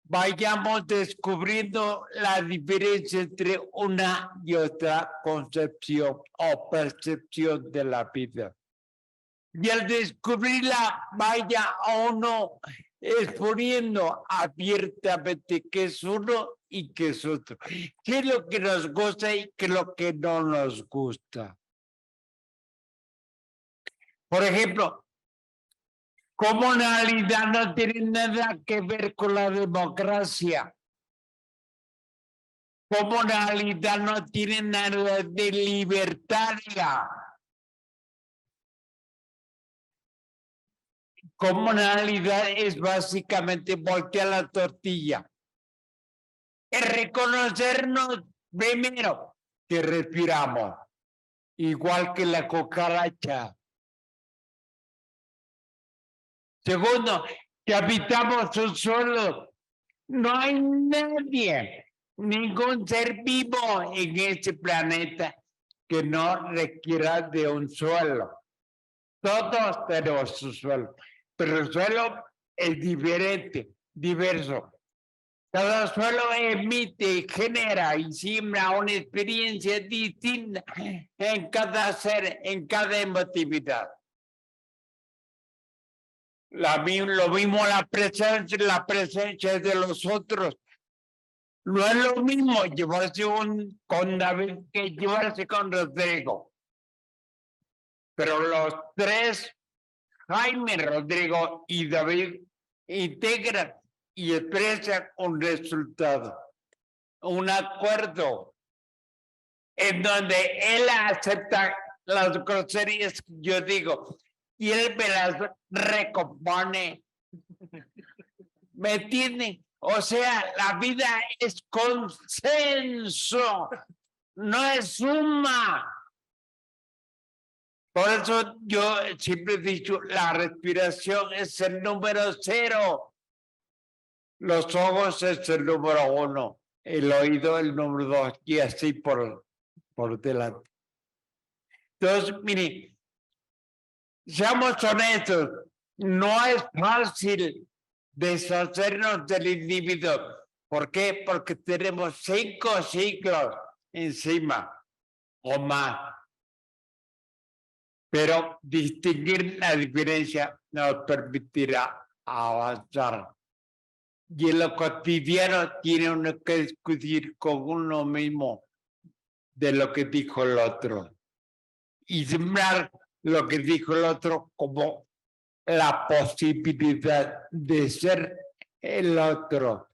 vayamos descubriendo la diferencia entre una y otra concepción o percepción de la vida. Y al descubrirla, vaya a uno exponiendo abiertamente qué es uno y qué es otro. Qué es lo que nos gusta y qué es lo que no nos gusta. Por ejemplo, comunalidad no tiene nada que ver con la democracia. Comunalidad no tiene nada de libertaria. Comunalidad es básicamente voltear la tortilla. Es reconocernos primero que respiramos, igual que la cucaracha. Segundo, que habitamos un suelo. No hay nadie, ningún ser vivo en este planeta que no requiera de un suelo. Todos tenemos un suelo, pero el suelo es diferente, diverso. Cada suelo emite, genera y siembra una experiencia distinta en cada ser, en cada emotividad. Lo mismo la presencia de los otros. No es lo mismo llevarse con David que llevarse con Rodrigo. Pero los tres, Jaime, Rodrigo y David, integran y expresan un resultado, un acuerdo, en donde él acepta las groserías que yo digo y él me las recompone. ¿Me entienden? O sea, la vida es consenso, no es suma. Por eso yo siempre he dicho, la respiración es el número 0. Los ojos es el número 1, el oído el número 2 y así por delante. Entonces, mire, seamos honestos, no es fácil deshacernos del individuo. ¿Por qué? Porque tenemos 5 ciclos encima o más. Pero distinguir la diferencia nos permitirá avanzar. Y en lo cotidiano tiene uno que discutir con uno mismo de lo que dijo el otro. Y sembrar lo que dijo el otro como la posibilidad de ser el otro.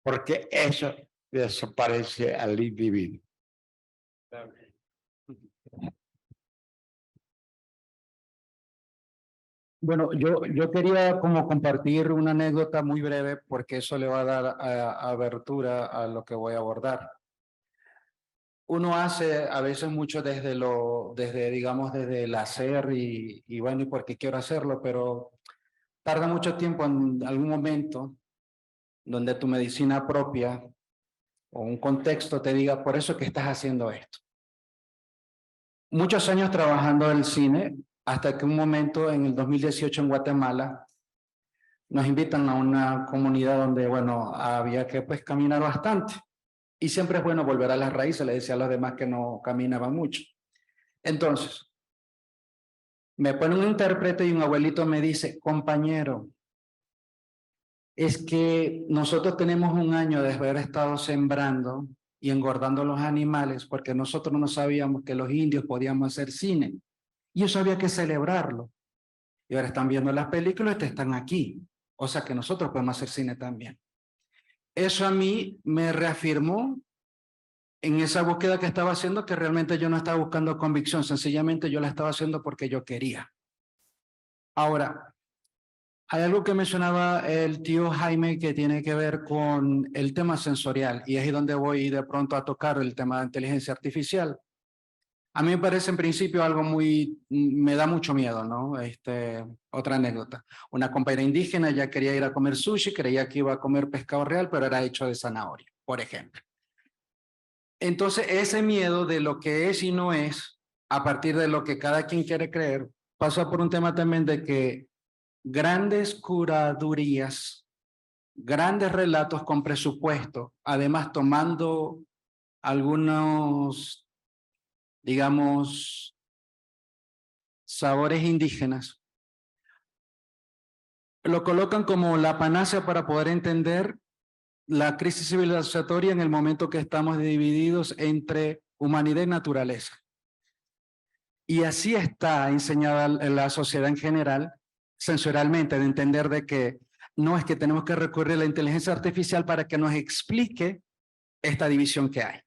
Porque eso desaparece al individuo. Bueno, yo quería como compartir una anécdota muy breve porque eso le va a dar abertura a lo que voy a abordar. Uno hace a veces mucho desde el hacer y bueno, y porque quiero hacerlo, pero tarda mucho tiempo en algún momento donde tu medicina propia o un contexto te diga, por eso que estás haciendo esto. Muchos años trabajando en el cine, hasta que un momento en el 2018 en Guatemala nos invitan a una comunidad donde, bueno, había que pues caminar bastante. Y siempre es bueno volver a las raíces, le decía a los demás que no caminaban mucho. Entonces, me ponen un intérprete y un abuelito me dice, compañero, es que nosotros tenemos un año de haber estado sembrando y engordando los animales porque nosotros no sabíamos que los indios podíamos hacer cine. Y eso había que celebrarlo. Y ahora están viendo las películas y están aquí. O sea que nosotros podemos hacer cine también. Eso a mí me reafirmó en esa búsqueda que estaba haciendo, que realmente yo no estaba buscando convicción, sencillamente yo la estaba haciendo porque yo quería. Ahora, hay algo que mencionaba el tío Jaime que tiene que ver con el tema sensorial y es ahí donde voy de pronto a tocar el tema de inteligencia artificial. A mí me parece en principio algo me da mucho miedo, ¿no? Otra anécdota. Una compañera indígena ya quería ir a comer sushi, creía que iba a comer pescado real, pero era hecho de zanahoria, por ejemplo. Entonces, ese miedo de lo que es y no es, a partir de lo que cada quien quiere creer, pasa por un tema también de que grandes curadurías, grandes relatos con presupuesto, además tomando algunos, digamos, sabores indígenas, lo colocan como la panacea para poder entender la crisis civilizatoria en el momento que estamos divididos entre humanidad y naturaleza. Y así está enseñada la sociedad en general, sensorialmente, de entender de que no es que tenemos que recurrir a la inteligencia artificial para que nos explique esta división que hay.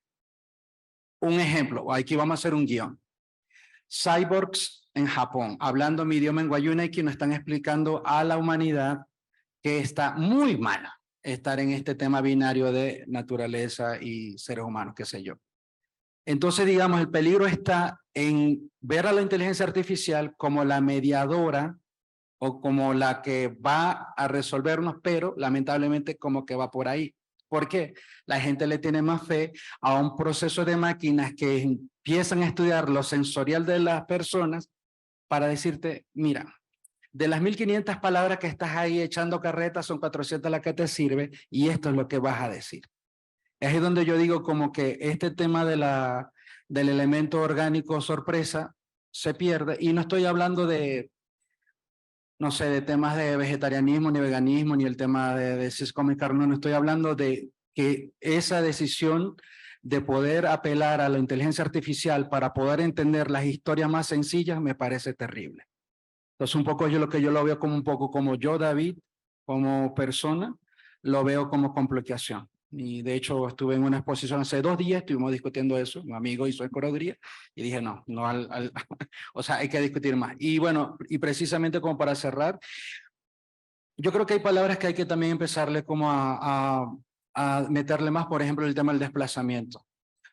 Un ejemplo, aquí vamos a hacer un guión. Cyborgs en Japón, hablando mi idioma en Wayuunai, que nos están explicando a la humanidad que está muy mala estar en este tema binario de naturaleza y seres humanos, qué sé yo. Entonces, digamos, el peligro está en ver a la inteligencia artificial como la mediadora o como la que va a resolvernos, pero lamentablemente como que va por ahí. ¿Por qué? La gente le tiene más fe a un proceso de máquinas que empiezan a estudiar lo sensorial de las personas para decirte, mira, de las 1500 palabras que estás ahí echando carretas, son 400 las que te sirve y esto es lo que vas a decir. Es ahí donde yo digo como que este tema del elemento orgánico sorpresa se pierde y no estoy hablando de, no sé, de temas de vegetarianismo, ni veganismo, ni el tema de si es come carne, no estoy hablando de que esa decisión de poder apelar a la inteligencia artificial para poder entender las historias más sencillas me parece terrible. Entonces un poco lo que yo lo veo como un poco como yo, David, como persona, lo veo como complicación. Y de hecho estuve en una exposición hace 2 días, estuvimos discutiendo eso, un amigo hizo curaduría y dije no o sea, hay que discutir más. Y bueno, y precisamente como para cerrar, yo creo que hay palabras que hay que también empezarle como a meterle más, por ejemplo, el tema del desplazamiento.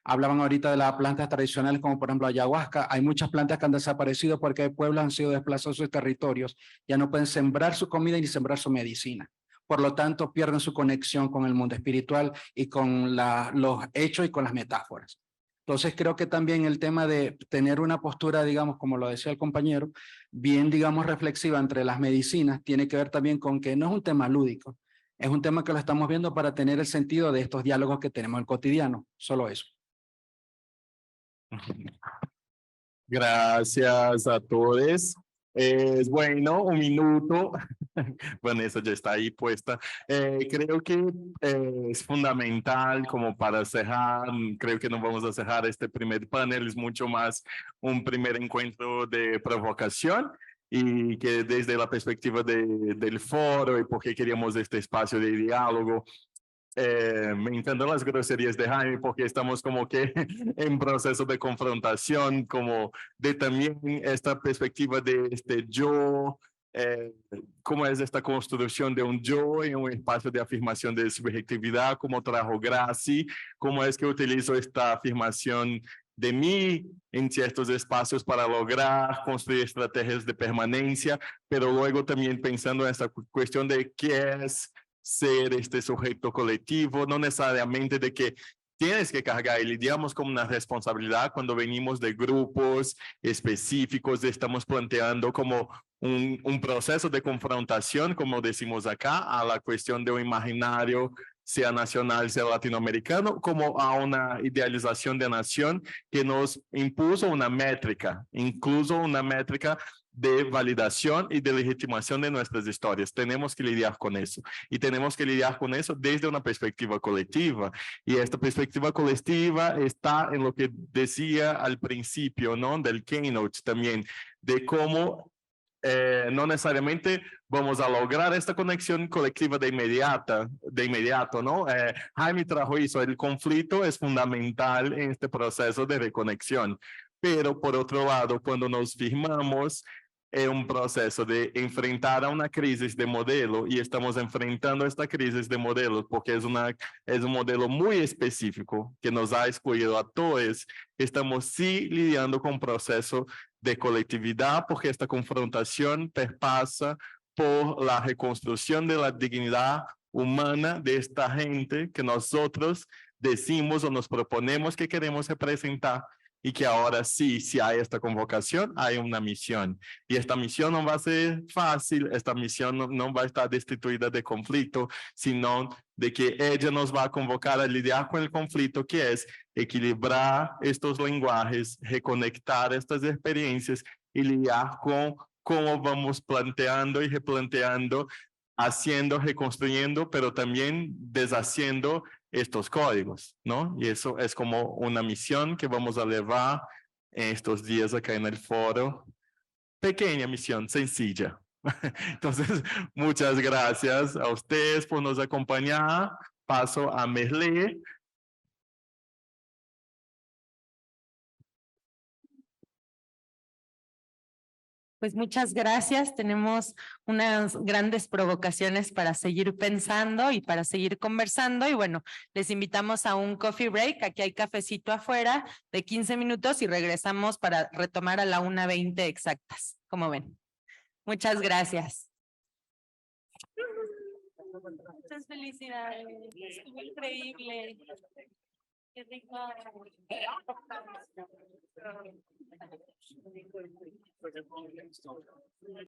Hablaban ahorita de las plantas tradicionales como por ejemplo ayahuasca. Hay muchas plantas que han desaparecido porque pueblos han sido desplazados de sus territorios. Ya no pueden sembrar su comida ni sembrar su medicina. Por lo tanto, pierden su conexión con el mundo espiritual y con los hechos y con las metáforas. Entonces, creo que también el tema de tener una postura, digamos, como lo decía el compañero, bien, digamos, reflexiva entre las medicinas, tiene que ver también con que no es un tema lúdico, es un tema que lo estamos viendo para tener el sentido de estos diálogos que tenemos en el cotidiano. Solo eso. Gracias a todos. Es bueno, un minuto. Vanessa ya está ahí puesta. Creo que es fundamental como para cerrar, creo que no vamos a cerrar este primer panel, es mucho más un primer encuentro de provocación y que desde la perspectiva del foro y por qué queríamos este espacio de diálogo. Me encantan las groserías de Jaime porque estamos como que en proceso de confrontación, como de también esta perspectiva de este yo, cómo es esta construcción de un yo en un espacio de afirmación de subjetividad, como trajo Gracie, cómo es que utilizo esta afirmación de mí en ciertos espacios para lograr construir estrategias de permanencia, pero luego también pensando en esta cuestión de qué es ser este sujeto colectivo, no necesariamente de que tienes que cargar y lidiamos con una responsabilidad cuando venimos de grupos específicos, estamos planteando como un proceso de confrontación, como decimos acá, a la cuestión de un imaginario, sea nacional, sea latinoamericano, como a una idealización de nación que nos impuso una métrica, incluso una métrica de validación y de legitimación de nuestras historias. Tenemos que lidiar con eso y tenemos que lidiar con eso desde una perspectiva colectiva y esta perspectiva colectiva está en lo que decía al principio, ¿no? Del keynote también, de cómo no necesariamente vamos a lograr esta conexión colectiva de inmediato, ¿no? Jaime trajo eso, el conflicto es fundamental en este proceso de reconexión, pero por otro lado, cuando nos firmamos es un proceso de enfrentar a una crisis de modelo y estamos enfrentando esta crisis de modelos porque es un modelo muy específico que nos ha excluido a todos. Estamos sí lidiando con un proceso de colectividad porque esta confrontación perpasa por la reconstrucción de la dignidad humana de esta gente que nosotros decimos o nos proponemos que queremos representar y que ahora sí, si hay esta convocación, hay una misión. Y esta misión no va a ser fácil, esta misión no va a estar destituida de conflicto, sino de que ella nos va a convocar a lidiar con el conflicto, que es equilibrar estos lenguajes, reconectar estas experiencias y lidiar con cómo vamos planteando y replanteando, haciendo, reconstruyendo, pero también deshaciendo estos códigos, ¿no? Y eso es como una misión que vamos a llevar en estos días acá en el foro. Pequeña misión, sencilla. Entonces, muchas gracias a ustedes por nos acompañar. Paso a Merle. Pues muchas gracias. Tenemos unas grandes provocaciones para seguir pensando y para seguir conversando. Y bueno, les invitamos a un coffee break. Aquí hay cafecito afuera de 15 minutos y regresamos para retomar a la 1:20 exactas. ¿Cómo ven? Muchas gracias. Muchas felicidades. Estuvo increíble. Qué rico.